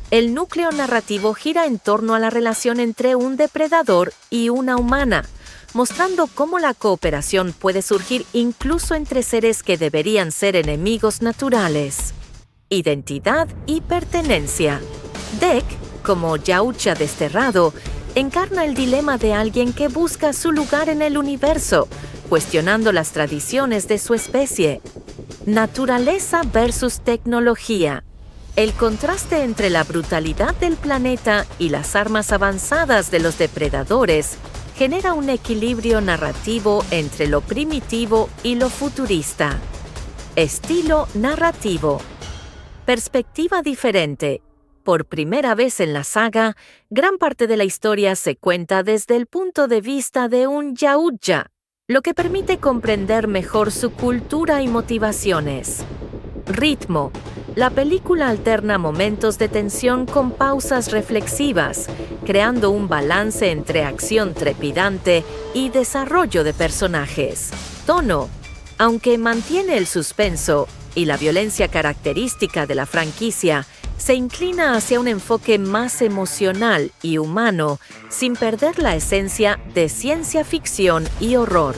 Speaker 2: El núcleo narrativo gira en torno a la relación entre un depredador y una humana, mostrando cómo la cooperación puede surgir incluso entre seres que deberían ser enemigos naturales. Identidad y pertenencia. Dek, como Yautja desterrado, encarna el dilema de alguien que busca su lugar en el universo, cuestionando las tradiciones de su especie. Naturaleza versus tecnología. El contraste entre la brutalidad del planeta y las armas avanzadas de los depredadores genera un equilibrio narrativo entre lo primitivo y lo futurista. Estilo narrativo. Perspectiva diferente. Por primera vez en la saga, gran parte de la historia se cuenta desde el punto de vista de un Yautja, lo que permite comprender mejor su cultura y motivaciones. Ritmo. La película alterna momentos de tensión con pausas reflexivas, creando un balance entre acción trepidante y desarrollo de personajes. Tono. Aunque mantiene el suspenso y la violencia característica de la franquicia, se inclina hacia un enfoque más emocional y humano, sin perder la esencia de ciencia ficción y horror.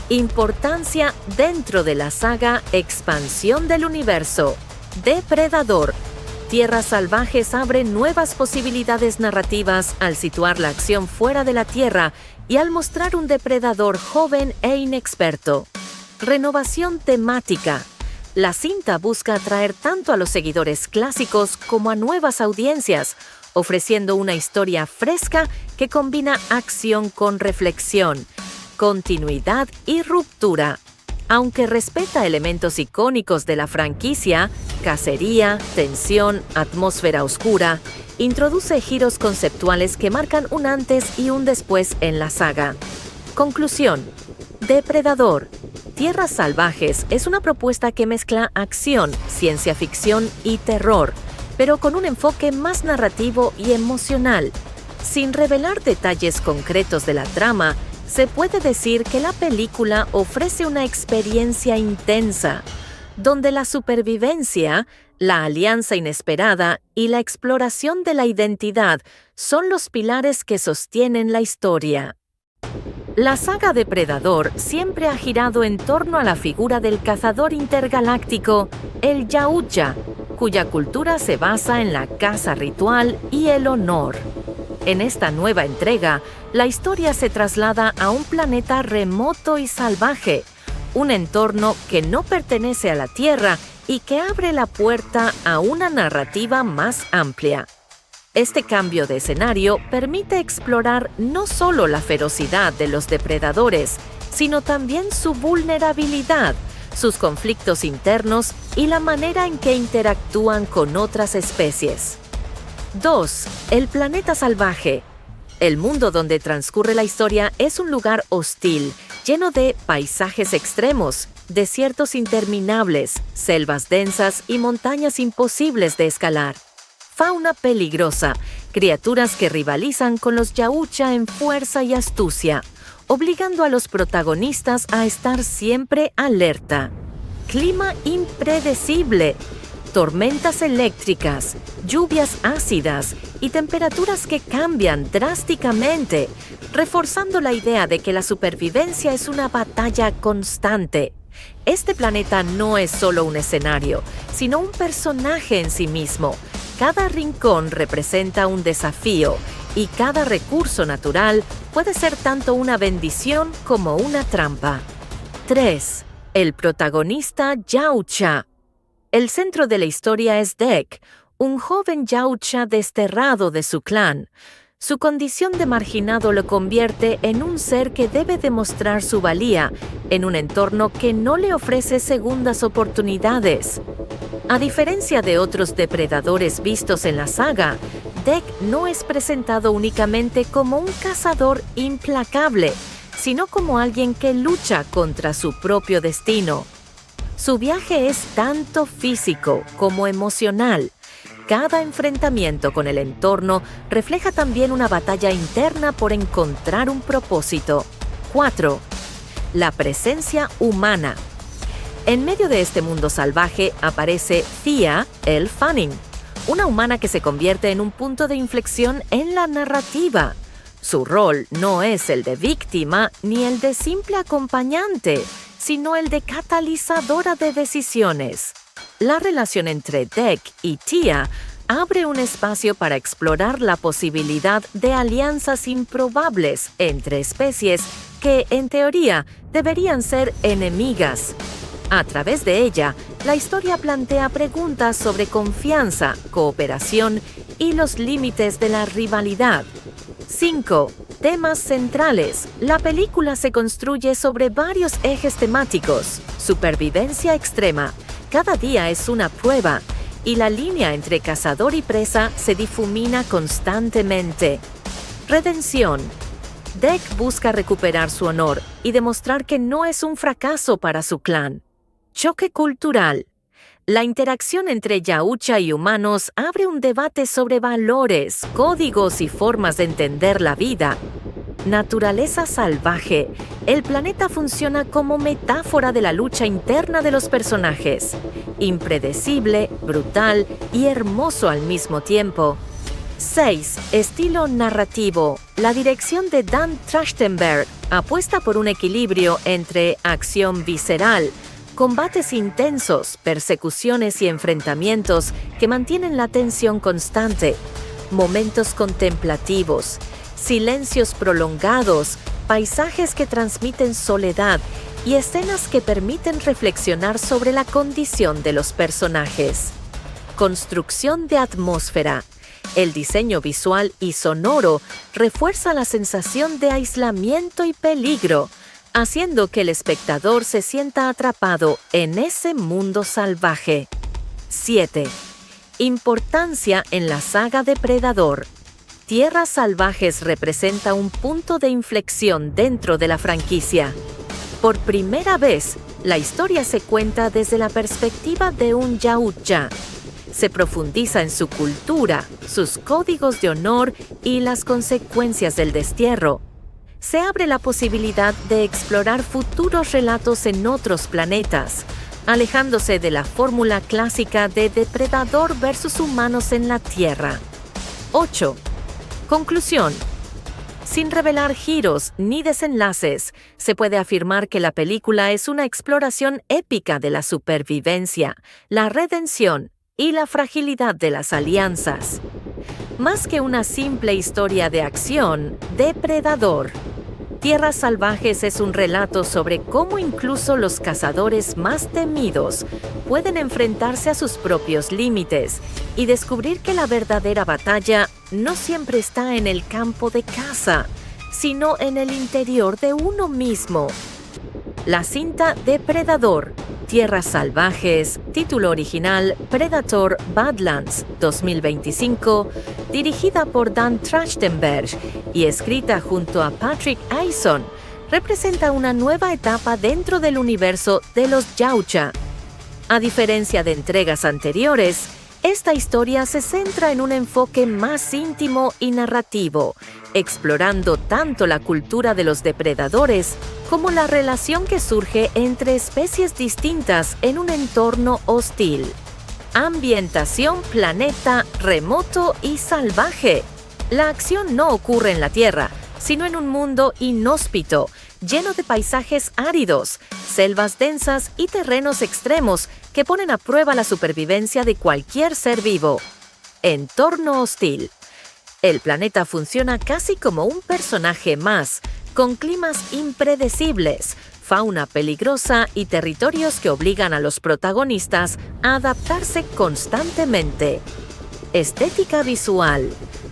Speaker 2: Importancia dentro de la saga Expansión del Universo. Depredador. Tierras Salvajes abre nuevas posibilidades narrativas al situar la acción fuera de la Tierra y al mostrar un depredador joven e inexperto. Renovación temática. La cinta busca atraer tanto a los seguidores clásicos como a nuevas audiencias, ofreciendo una historia fresca que combina acción con reflexión, continuidad y ruptura. Aunque respeta elementos icónicos de la franquicia, cacería, tensión, atmósfera oscura, introduce giros conceptuales que marcan un antes y un después en la saga. Conclusión. Depredador. Tierras Salvajes es una propuesta que mezcla acción, ciencia ficción y terror, pero con un enfoque más narrativo y emocional. Sin revelar detalles concretos de la trama, se puede decir que la película ofrece una experiencia intensa, donde la supervivencia, la alianza inesperada y la exploración de la identidad son los pilares que sostienen la historia. La saga Depredador siempre ha girado en torno a la figura del cazador intergaláctico, el Yautja, cuya cultura se basa en la caza ritual y el honor. En esta nueva entrega, la historia se traslada a un planeta remoto y salvaje, un entorno que no pertenece a la Tierra y que abre la puerta a una narrativa más amplia. Este cambio de escenario permite explorar no solo la ferocidad de los depredadores, sino también su vulnerabilidad, sus conflictos internos y la manera en que interactúan con otras especies. 2. El planeta salvaje. El mundo donde transcurre la historia es un lugar hostil, lleno de paisajes extremos, desiertos interminables, selvas densas y montañas imposibles de escalar. Fauna peligrosa, criaturas que rivalizan con los Yautja en fuerza y astucia, obligando a los protagonistas a estar siempre alerta. Clima impredecible, tormentas eléctricas, lluvias ácidas y temperaturas que cambian drásticamente, reforzando la idea de que la supervivencia es una batalla constante. Este planeta no es solo un escenario, sino un personaje en sí mismo. Cada rincón representa un desafío y cada recurso natural puede ser tanto una bendición como una trampa. 3. El protagonista Yautja. El centro de la historia es Dek, un joven Yautja desterrado de su clan. Su condición de marginado lo convierte en un ser que debe demostrar su valía en un entorno que no le ofrece segundas oportunidades. A diferencia de otros depredadores vistos en la saga, Dek no es presentado únicamente como un cazador implacable, sino como alguien que lucha contra su propio destino. Su viaje es tanto físico como emocional. Cada enfrentamiento con el entorno refleja también una batalla interna por encontrar un propósito. 4. La presencia humana. En medio de este mundo salvaje aparece Thea Elle Fanning, una humana que se convierte en un punto de inflexión en la narrativa. Su rol no es el de víctima ni el de simple acompañante, sino el de catalizadora de decisiones. La relación entre Dek y Thea abre un espacio para explorar la posibilidad de alianzas improbables entre especies que, en teoría, deberían ser enemigas. A través de ella, la historia plantea preguntas sobre confianza, cooperación y los límites de la rivalidad. 5. Temas centrales. La película se construye sobre varios ejes temáticos. Supervivencia extrema. Cada día es una prueba, y la línea entre cazador y presa se difumina constantemente. Redención. Dek busca recuperar su honor y demostrar que no es un fracaso para su clan. Choque cultural. La interacción entre Yautja y humanos abre un debate sobre valores, códigos y formas de entender la vida. Naturaleza salvaje. El planeta funciona como metáfora de la lucha interna de los personajes. Impredecible, brutal y hermoso al mismo tiempo. 6. Estilo narrativo. La dirección de Dan Trachtenberg apuesta por un equilibrio entre acción visceral, combates intensos, persecuciones y enfrentamientos que mantienen la tensión constante, momentos contemplativos, silencios prolongados, paisajes que transmiten soledad y escenas que permiten reflexionar sobre la condición de los personajes. Construcción de atmósfera. El diseño visual y sonoro refuerza la sensación de aislamiento y peligro, haciendo que el espectador se sienta atrapado en ese mundo salvaje. 7. Importancia en la saga Depredador. Tierras Salvajes representa un punto de inflexión dentro de la franquicia. Por primera vez, la historia se cuenta desde la perspectiva de un Yautja. Se profundiza en su cultura, sus códigos de honor y las consecuencias del destierro. Se abre la posibilidad de explorar futuros relatos en otros planetas, alejándose de la fórmula clásica de depredador versus humanos en la Tierra. 8. Conclusión. Sin revelar giros ni desenlaces, se puede afirmar que la película es una exploración épica de la supervivencia, la redención y la fragilidad de las alianzas. Más que una simple historia de acción, Depredador. Tierras Salvajes es un relato sobre cómo incluso los cazadores más temidos pueden enfrentarse a sus propios límites y descubrir que la verdadera batalla no siempre está en el campo de caza, sino en el interior de uno mismo. La cinta Depredador, Tierras Salvajes, título original Predator Badlands 2025, dirigida por Dan Trachtenberg y escrita junto a Patrick Eison, representa una nueva etapa dentro del universo de los Yautja. A diferencia de entregas anteriores, esta historia se centra en un enfoque más íntimo y narrativo, explorando tanto la cultura de los depredadores como la relación que surge entre especies distintas en un entorno hostil. Ambientación planeta remoto y salvaje. La acción no ocurre en la Tierra, sino en un mundo inhóspito, lleno de paisajes áridos, selvas densas y terrenos extremos que ponen a prueba la supervivencia de cualquier ser vivo. Entorno hostil. El planeta funciona casi como un personaje más, con climas impredecibles, fauna peligrosa y territorios que obligan a los protagonistas a adaptarse constantemente. Estética visual.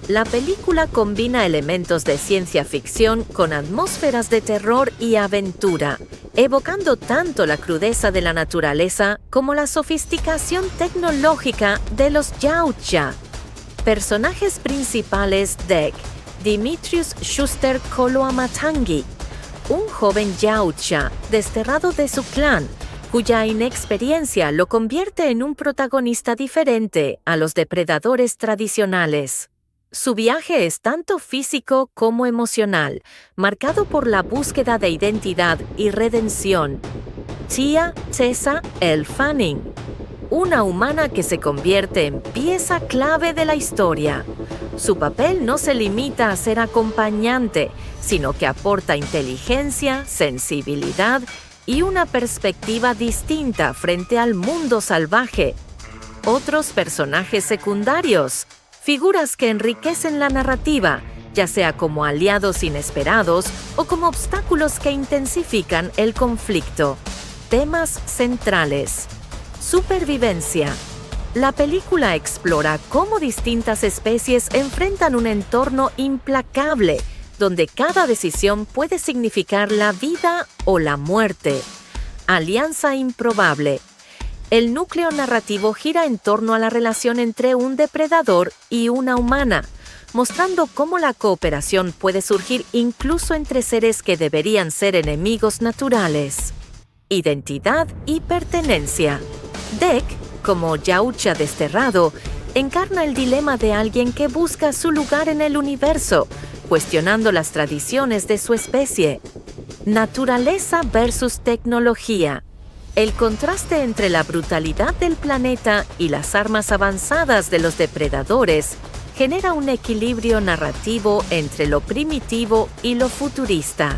Speaker 2: La película combina elementos de ciencia ficción con atmósferas de terror y aventura, evocando tanto la crudeza de la naturaleza como la sofisticación tecnológica de los Yautja. Personajes principales: Dek, Dimitrius Schuster Koloamatangi, un joven Yautja desterrado de su clan, cuya inexperiencia lo convierte en un protagonista diferente a los depredadores tradicionales. Su viaje es tanto físico como emocional, marcado por la búsqueda de identidad y redención. Tia Tessa L. Fanning, una humana que se convierte en pieza clave de la historia. Su papel no se limita a ser acompañante, sino que aporta inteligencia, sensibilidad y una perspectiva distinta frente al mundo salvaje. Otros personajes secundarios. Figuras que enriquecen la narrativa, ya sea como aliados inesperados o como obstáculos que intensifican el conflicto. Temas centrales. Supervivencia. La película explora cómo distintas especies enfrentan un entorno implacable, donde cada decisión puede significar la vida o la muerte. Alianza improbable. El núcleo narrativo gira en torno a la relación entre un depredador y una humana, mostrando cómo la cooperación puede surgir incluso entre seres que deberían ser enemigos naturales. Identidad y pertenencia. Dek, como Yautja Desterrado, encarna el dilema de alguien que busca su lugar en el universo, cuestionando las tradiciones de su especie. Naturaleza versus tecnología. El contraste entre la brutalidad del planeta y las armas avanzadas de los depredadores genera un equilibrio narrativo entre lo primitivo y lo futurista.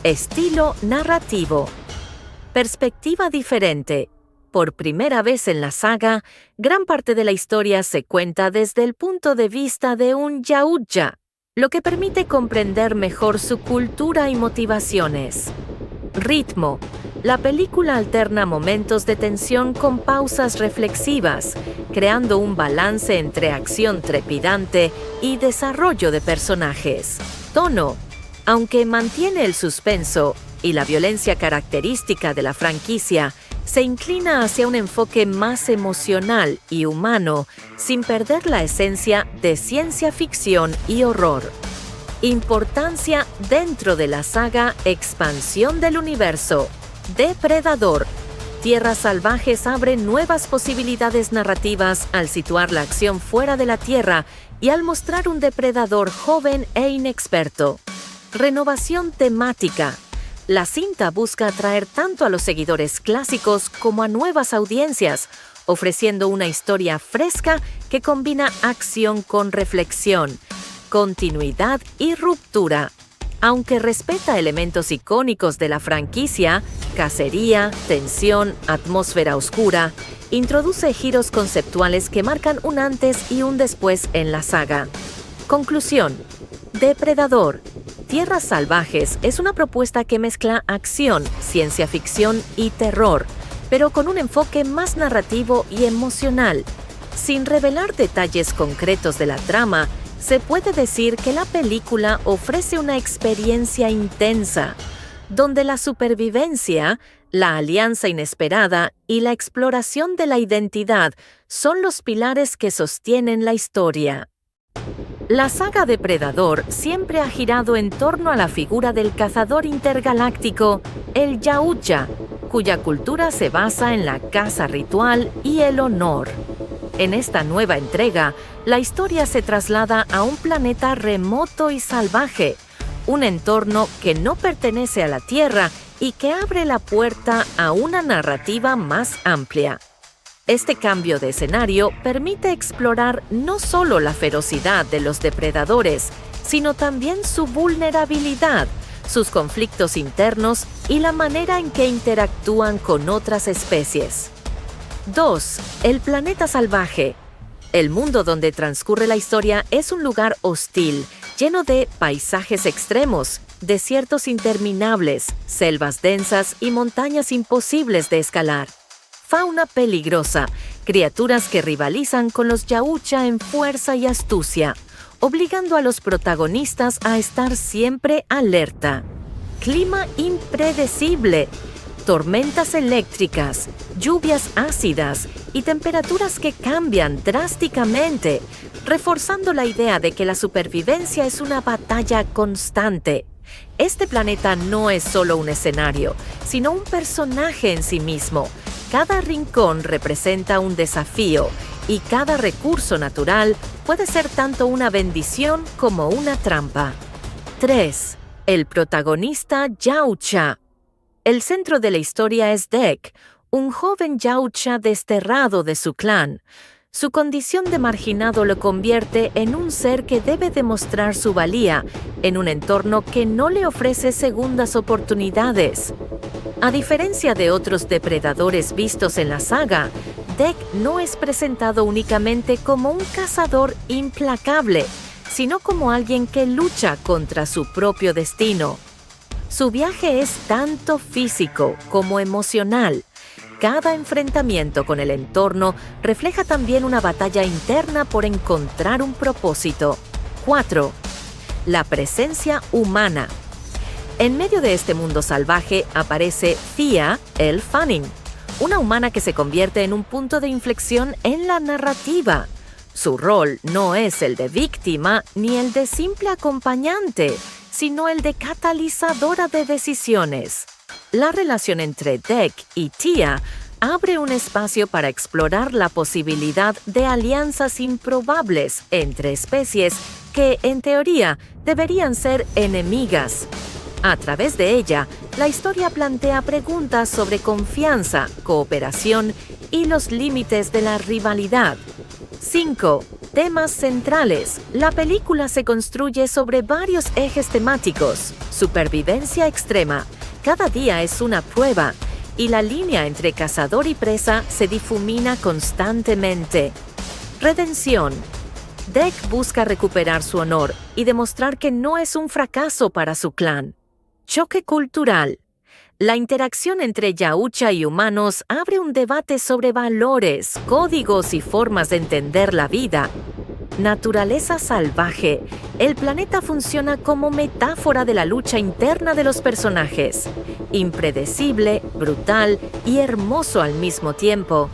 Speaker 2: Estilo narrativo. Perspectiva diferente. Por primera vez en la saga, gran parte de la historia se cuenta desde el punto de vista de un Yautja, lo que permite comprender mejor su cultura y motivaciones. Ritmo. La película alterna momentos de tensión con pausas reflexivas, creando un balance entre acción trepidante y desarrollo de personajes. Tono. Aunque mantiene el suspenso y la violencia característica de la franquicia, se inclina hacia un enfoque más emocional y humano, sin perder la esencia de ciencia ficción y horror. Importancia dentro de la saga Expansión del Universo. Depredador. Tierras Salvajes abre nuevas posibilidades narrativas al situar la acción fuera de la Tierra y al mostrar un depredador joven e inexperto. Renovación temática. La cinta busca atraer tanto a los seguidores clásicos como a nuevas audiencias, ofreciendo una historia fresca que combina acción con reflexión, continuidad y ruptura. Aunque respeta elementos icónicos de la franquicia, cacería, tensión, atmósfera oscura, introduce giros conceptuales que marcan un antes y un después en la saga. Conclusión. Depredador. Tierras Salvajes es una propuesta que mezcla acción, ciencia ficción y terror, pero con un enfoque más narrativo y emocional. Sin revelar detalles concretos de la trama, se puede decir que la película ofrece una experiencia intensa, donde la supervivencia, la alianza inesperada y la exploración de la identidad son los pilares que sostienen la historia. La saga Depredador siempre ha girado en torno a la figura del cazador intergaláctico, el Yautja, cuya cultura se basa en la caza ritual y el honor. En esta nueva entrega, la historia se traslada a un planeta remoto y salvaje, un entorno que no pertenece a la Tierra y que abre la puerta a una narrativa más amplia. Este cambio de escenario permite explorar no solo la ferocidad de los depredadores, sino también su vulnerabilidad, sus conflictos internos y la manera en que interactúan con otras especies. 2. El planeta salvaje. El mundo donde transcurre la historia es un lugar hostil, lleno de paisajes extremos, desiertos interminables, selvas densas y montañas imposibles de escalar. Fauna peligrosa, criaturas que rivalizan con los Yautja en fuerza y astucia, obligando a los protagonistas a estar siempre alerta. Clima impredecible, tormentas eléctricas, lluvias ácidas y temperaturas que cambian drásticamente, reforzando la idea de que la supervivencia es una batalla constante. Este planeta no es solo un escenario, sino un personaje en sí mismo. Cada rincón representa un desafío y cada recurso natural puede ser tanto una bendición como una trampa. 3. El protagonista Yautja. El centro de la historia es Dek, un joven Yautja desterrado de su clan. Su condición de marginado lo convierte en un ser que debe demostrar su valía en un entorno que no le ofrece segundas oportunidades. A diferencia de otros depredadores vistos en la saga, Dek no es presentado únicamente como un cazador implacable, sino como alguien que lucha contra su propio destino. Su viaje es tanto físico como emocional. Cada enfrentamiento con el entorno refleja también una batalla interna por encontrar un propósito. 4. La presencia humana. En medio de este mundo salvaje aparece Thea El Fanning, una humana que se convierte en un punto de inflexión en la narrativa. Su rol no es el de víctima ni el de simple acompañante, sino el de catalizadora de decisiones. La relación entre Dek y Thea abre un espacio para explorar la posibilidad de alianzas improbables entre especies que, en teoría, deberían ser enemigas. A través de ella, la historia plantea preguntas sobre confianza, cooperación y los límites de la rivalidad. 5. Temas centrales. La película se construye sobre varios ejes temáticos. Supervivencia extrema. Cada día es una prueba, y la línea entre cazador y presa se difumina constantemente. Redención. Deck busca recuperar su honor y demostrar que no es un fracaso para su clan. Choque cultural. La interacción entre Yautja y humanos abre un debate sobre valores, códigos y formas de entender la vida. Naturaleza salvaje. El planeta funciona como metáfora de la lucha interna de los personajes. Impredecible, brutal y hermoso al mismo tiempo.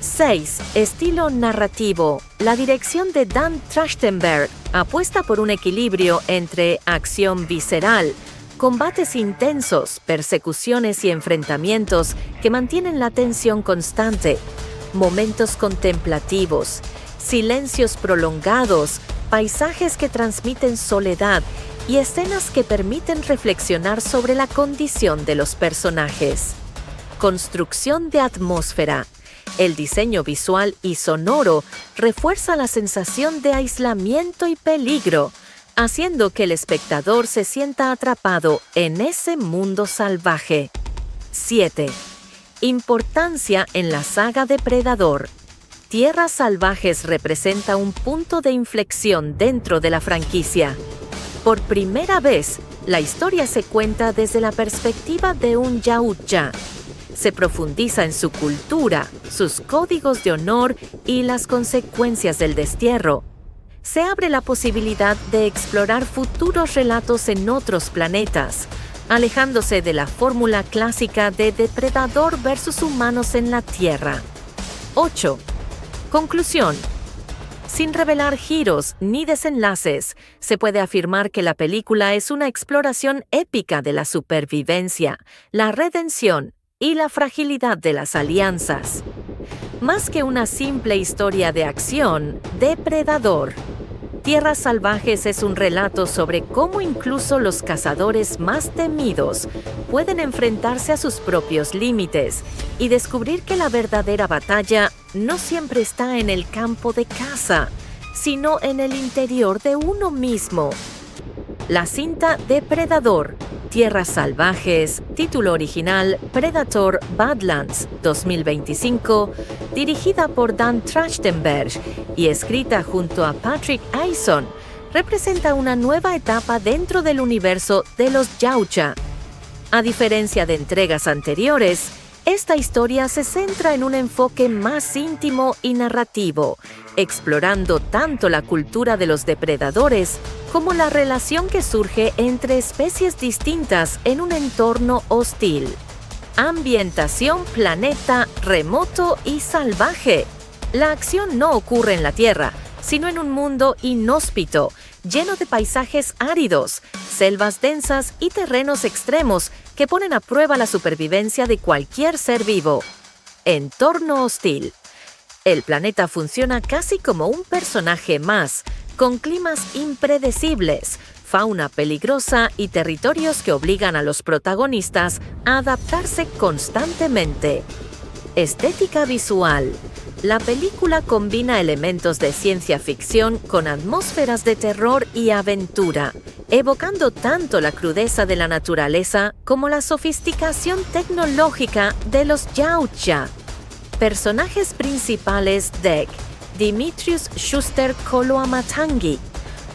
Speaker 2: 6. Estilo narrativo. La dirección de Dan Trachtenberg apuesta por un equilibrio entre acción visceral, combates intensos, persecuciones y enfrentamientos que mantienen la tensión constante, momentos contemplativos, silencios prolongados, paisajes que transmiten soledad y escenas que permiten reflexionar sobre la condición de los personajes. Construcción de atmósfera. El diseño visual y sonoro refuerza la sensación de aislamiento y peligro, haciendo que el espectador se sienta atrapado en ese mundo salvaje. 7. Importancia en la saga Depredador. Tierras Salvajes representa un punto de inflexión dentro de la franquicia. Por primera vez, la historia se cuenta desde la perspectiva de un Yautja. Se profundiza en su cultura, sus códigos de honor y las consecuencias del destierro. Se abre la posibilidad de explorar futuros relatos en otros planetas, alejándose de la fórmula clásica de depredador versus humanos en la Tierra. 8. Conclusión. Sin revelar giros ni desenlaces, se puede afirmar que la película es una exploración épica de la supervivencia, la redención y la fragilidad de las alianzas. Más que una simple historia de acción, Depredador. Tierras Salvajes es un relato sobre cómo incluso los cazadores más temidos pueden enfrentarse a sus propios límites y descubrir que la verdadera batalla no siempre está en el campo de caza, sino en el interior de uno mismo. La cinta Depredador. Tierras Salvajes, título original Predator Badlands 2025, dirigida por Dan Trachtenberg y escrita junto a Patrick Eison, representa una nueva etapa dentro del universo de los Yautja. A diferencia de entregas anteriores, esta historia se centra en un enfoque más íntimo y narrativo, explorando tanto la cultura de los depredadores como la relación que surge entre especies distintas en un entorno hostil. Ambientación planeta remoto y salvaje. La acción no ocurre en la Tierra, sino en un mundo inhóspito, lleno de paisajes áridos, selvas densas y terrenos extremos que ponen a prueba la supervivencia de cualquier ser vivo. Entorno hostil. El planeta funciona casi como un personaje más, con climas impredecibles, fauna peligrosa y territorios que obligan a los protagonistas a adaptarse constantemente. Estética visual. La película combina elementos de ciencia ficción con atmósferas de terror y aventura, evocando tanto la crudeza de la naturaleza como la sofisticación tecnológica de los Yautja. Personajes principales: Deck, Dimitrius Schuster Koloamatangi,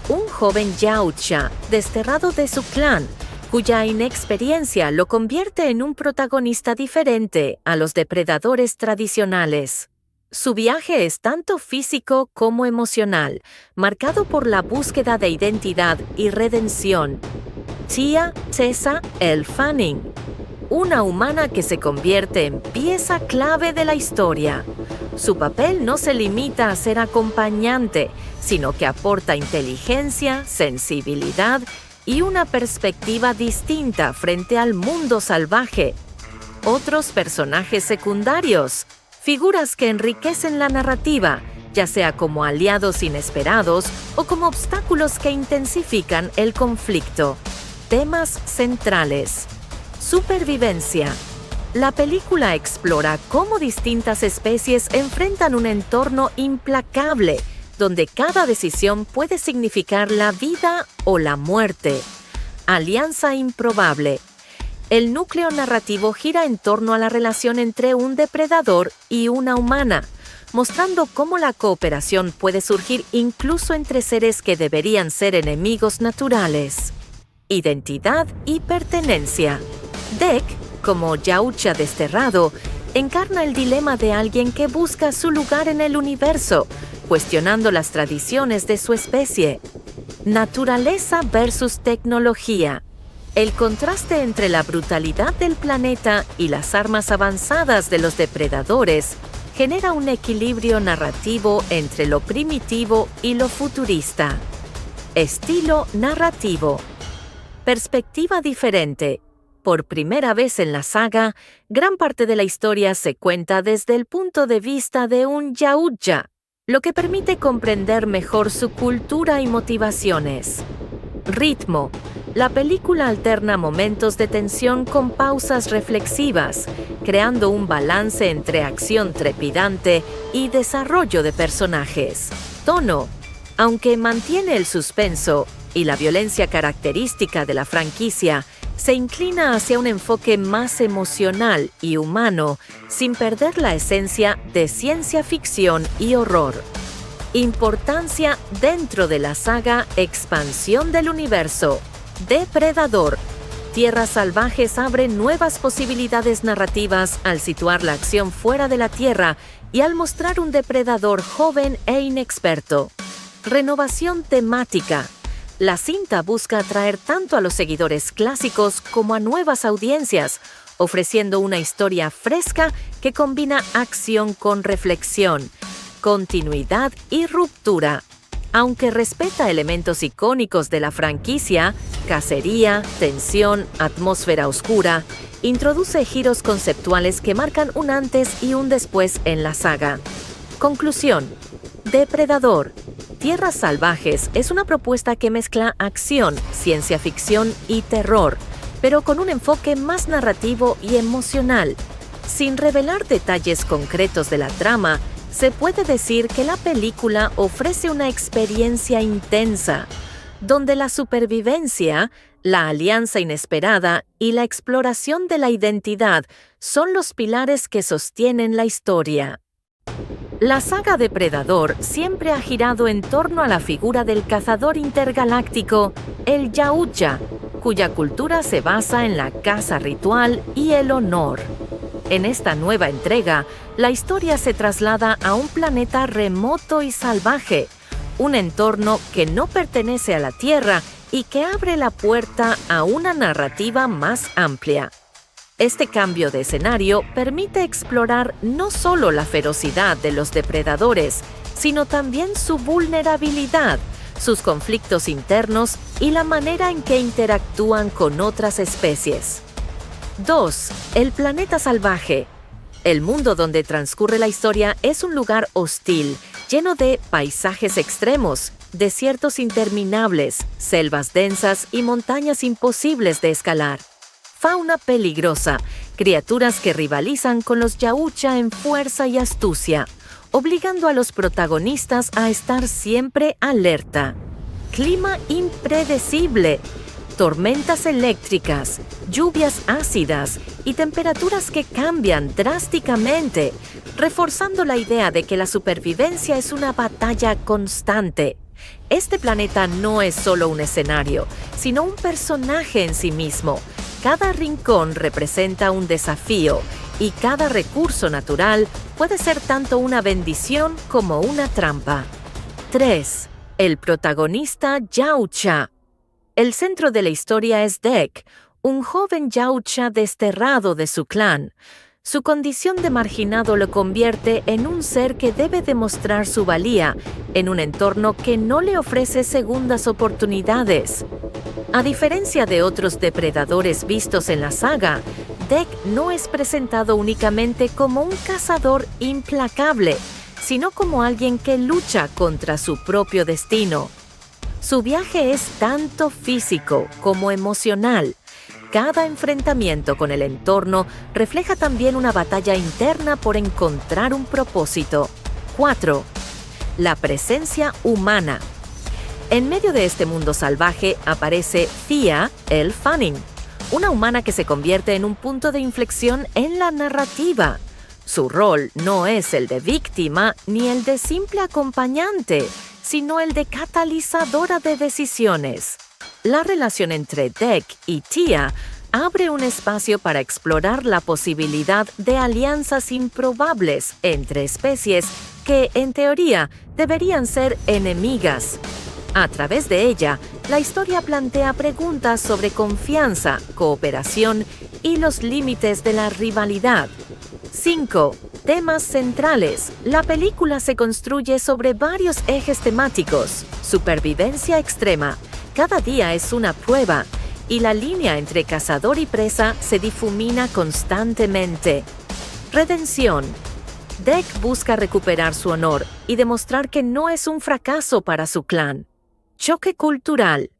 Speaker 2: un joven Yautja desterrado de su clan, cuya inexperiencia lo convierte en un protagonista diferente a los depredadores tradicionales. Su viaje es tanto físico como emocional, marcado por la búsqueda de identidad y redención. Tia Tessa L. Fanning, una humana que se convierte en pieza clave de la historia. Su papel no se limita a ser acompañante, sino que aporta inteligencia, sensibilidad y una perspectiva distinta frente al mundo salvaje. otros personajes secundarios, figuras que enriquecen la narrativa, ya sea como aliados inesperados o como obstáculos que intensifican el conflicto. Temas centrales. Supervivencia. La película explora cómo distintas especies enfrentan un entorno implacable, donde cada decisión puede significar la vida o la muerte. Alianza improbable. El núcleo narrativo gira en torno a la relación entre un depredador y una humana, mostrando cómo la cooperación puede surgir incluso entre seres que deberían ser enemigos naturales. Identidad y pertenencia. Dec, como Yautja desterrado, encarna el dilema de alguien que busca su lugar en el universo, cuestionando las tradiciones de su especie. Naturaleza versus tecnología. El contraste entre la brutalidad del planeta y las armas avanzadas de los depredadores genera un equilibrio narrativo entre lo primitivo y lo futurista. Estilo narrativo. Perspectiva diferente. Por primera vez en la saga, gran parte de la historia se cuenta desde el punto de vista de un Yautja, lo que permite comprender mejor su cultura y motivaciones. Ritmo. La película alterna momentos de tensión con pausas reflexivas, creando un balance entre acción trepidante y desarrollo de personajes. Tono. Aunque mantiene el suspenso y la violencia característica de la franquicia, se inclina hacia un enfoque más emocional y humano, sin perder la esencia de ciencia ficción y horror. Importancia dentro de la saga Expansión del Universo. Depredador. Tierras Salvajes abre nuevas posibilidades narrativas al situar la acción fuera de la Tierra y al mostrar un depredador joven e inexperto. Renovación temática. La cinta busca atraer tanto a los seguidores clásicos como a nuevas audiencias, ofreciendo una historia fresca que combina acción con reflexión, continuidad y ruptura. Aunque respeta elementos icónicos de la franquicia, cacería, tensión, atmósfera oscura, introduce giros conceptuales que marcan un antes y un después en la saga. Conclusión. Depredador. Tierras Salvajes es una propuesta que mezcla acción, ciencia ficción y terror, pero con un enfoque más narrativo y emocional. Sin revelar detalles concretos de la trama, se puede decir que la película ofrece una experiencia intensa, donde la supervivencia, la alianza inesperada y la exploración de la identidad son los pilares que sostienen la historia. La saga Depredador siempre ha girado en torno a la figura del cazador intergaláctico, el Yautja, cuya cultura se basa en la caza ritual y el honor. En esta nueva entrega, la historia se traslada a un planeta remoto y salvaje, un entorno que no pertenece a la Tierra y que abre la puerta a una narrativa más amplia. Este cambio de escenario permite explorar no solo la ferocidad de los depredadores, sino también su vulnerabilidad, sus conflictos internos y la manera en que interactúan con otras especies. 2. El planeta salvaje. El mundo donde transcurre la historia es un lugar hostil, lleno de paisajes extremos, desiertos interminables, selvas densas y montañas imposibles de escalar. Fauna peligrosa, criaturas que rivalizan con los Yautja en fuerza y astucia, obligando a los protagonistas a estar siempre alerta. Clima impredecible, tormentas eléctricas, lluvias ácidas y temperaturas que cambian drásticamente, reforzando la idea de que la supervivencia es una batalla constante. Este planeta no es solo un escenario, sino un personaje en sí mismo. Cada rincón representa un desafío y cada recurso natural puede ser tanto una bendición como una trampa. 3. El protagonista Yautja. El centro de la historia es Dec, un joven Yautja desterrado de su clan. Su condición de marginado lo convierte en un ser que debe demostrar su valía en un entorno que no le ofrece segundas oportunidades. A diferencia de otros depredadores vistos en la saga, Dec no es presentado únicamente como un cazador implacable, sino como alguien que lucha contra su propio destino. Su viaje es tanto físico como emocional. Cada enfrentamiento con el entorno refleja también una batalla interna por encontrar un propósito. 4. La presencia humana. En medio de este mundo salvaje aparece Thea Elle Fanning, una humana que se convierte en un punto de inflexión en la narrativa. Su rol no es el de víctima ni el de simple acompañante, sino el de catalizadora de decisiones. La relación entre Dec y Thea abre un espacio para explorar la posibilidad de alianzas improbables entre especies que, en teoría, deberían ser enemigas. A través de ella, la historia plantea preguntas sobre confianza, cooperación y los límites de la rivalidad. 5. Temas centrales. La película se construye sobre varios ejes temáticos. Supervivencia extrema. Cada día es una prueba, y la línea entre cazador y presa se difumina constantemente. Redención. Dec busca recuperar su honor y demostrar que no es un fracaso para su clan. Choque cultural.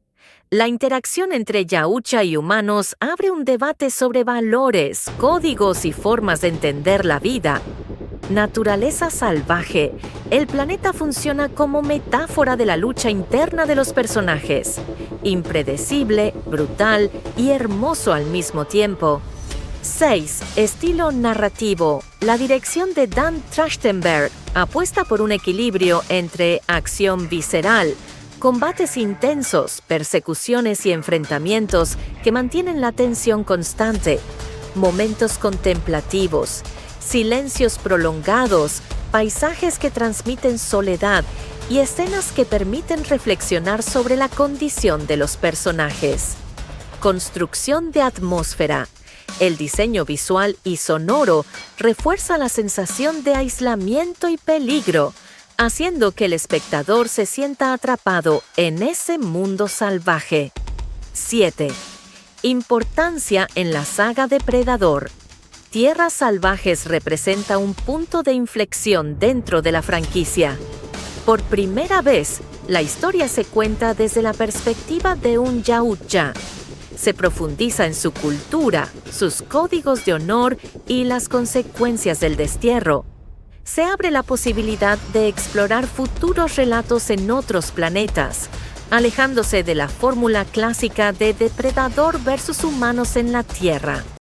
Speaker 2: La interacción entre Yautja y humanos abre un debate sobre valores, códigos y formas de entender la vida. Naturaleza salvaje. El planeta funciona como metáfora de la lucha interna de los personajes. Impredecible, brutal y hermoso al mismo tiempo. 6. Estilo narrativo. La dirección de Dan Trachtenberg apuesta por un equilibrio entre acción visceral, combates intensos, persecuciones y enfrentamientos que mantienen la tensión constante, momentos contemplativos, silencios prolongados, paisajes que transmiten soledad y escenas que permiten reflexionar sobre la condición de los personajes. Construcción de atmósfera. El diseño visual y sonoro refuerza la sensación de aislamiento y peligro, haciendo que el espectador se sienta atrapado en ese mundo salvaje. 7. Importancia en la saga Depredador. Tierras Salvajes representa un punto de inflexión dentro de la franquicia. Por primera vez, la historia se cuenta desde la perspectiva de un Yautja. Se profundiza en su cultura, sus códigos de honor y las consecuencias del destierro. Se abre la posibilidad de explorar futuros relatos en otros planetas, alejándose de la fórmula clásica de depredador versus humanos en la Tierra.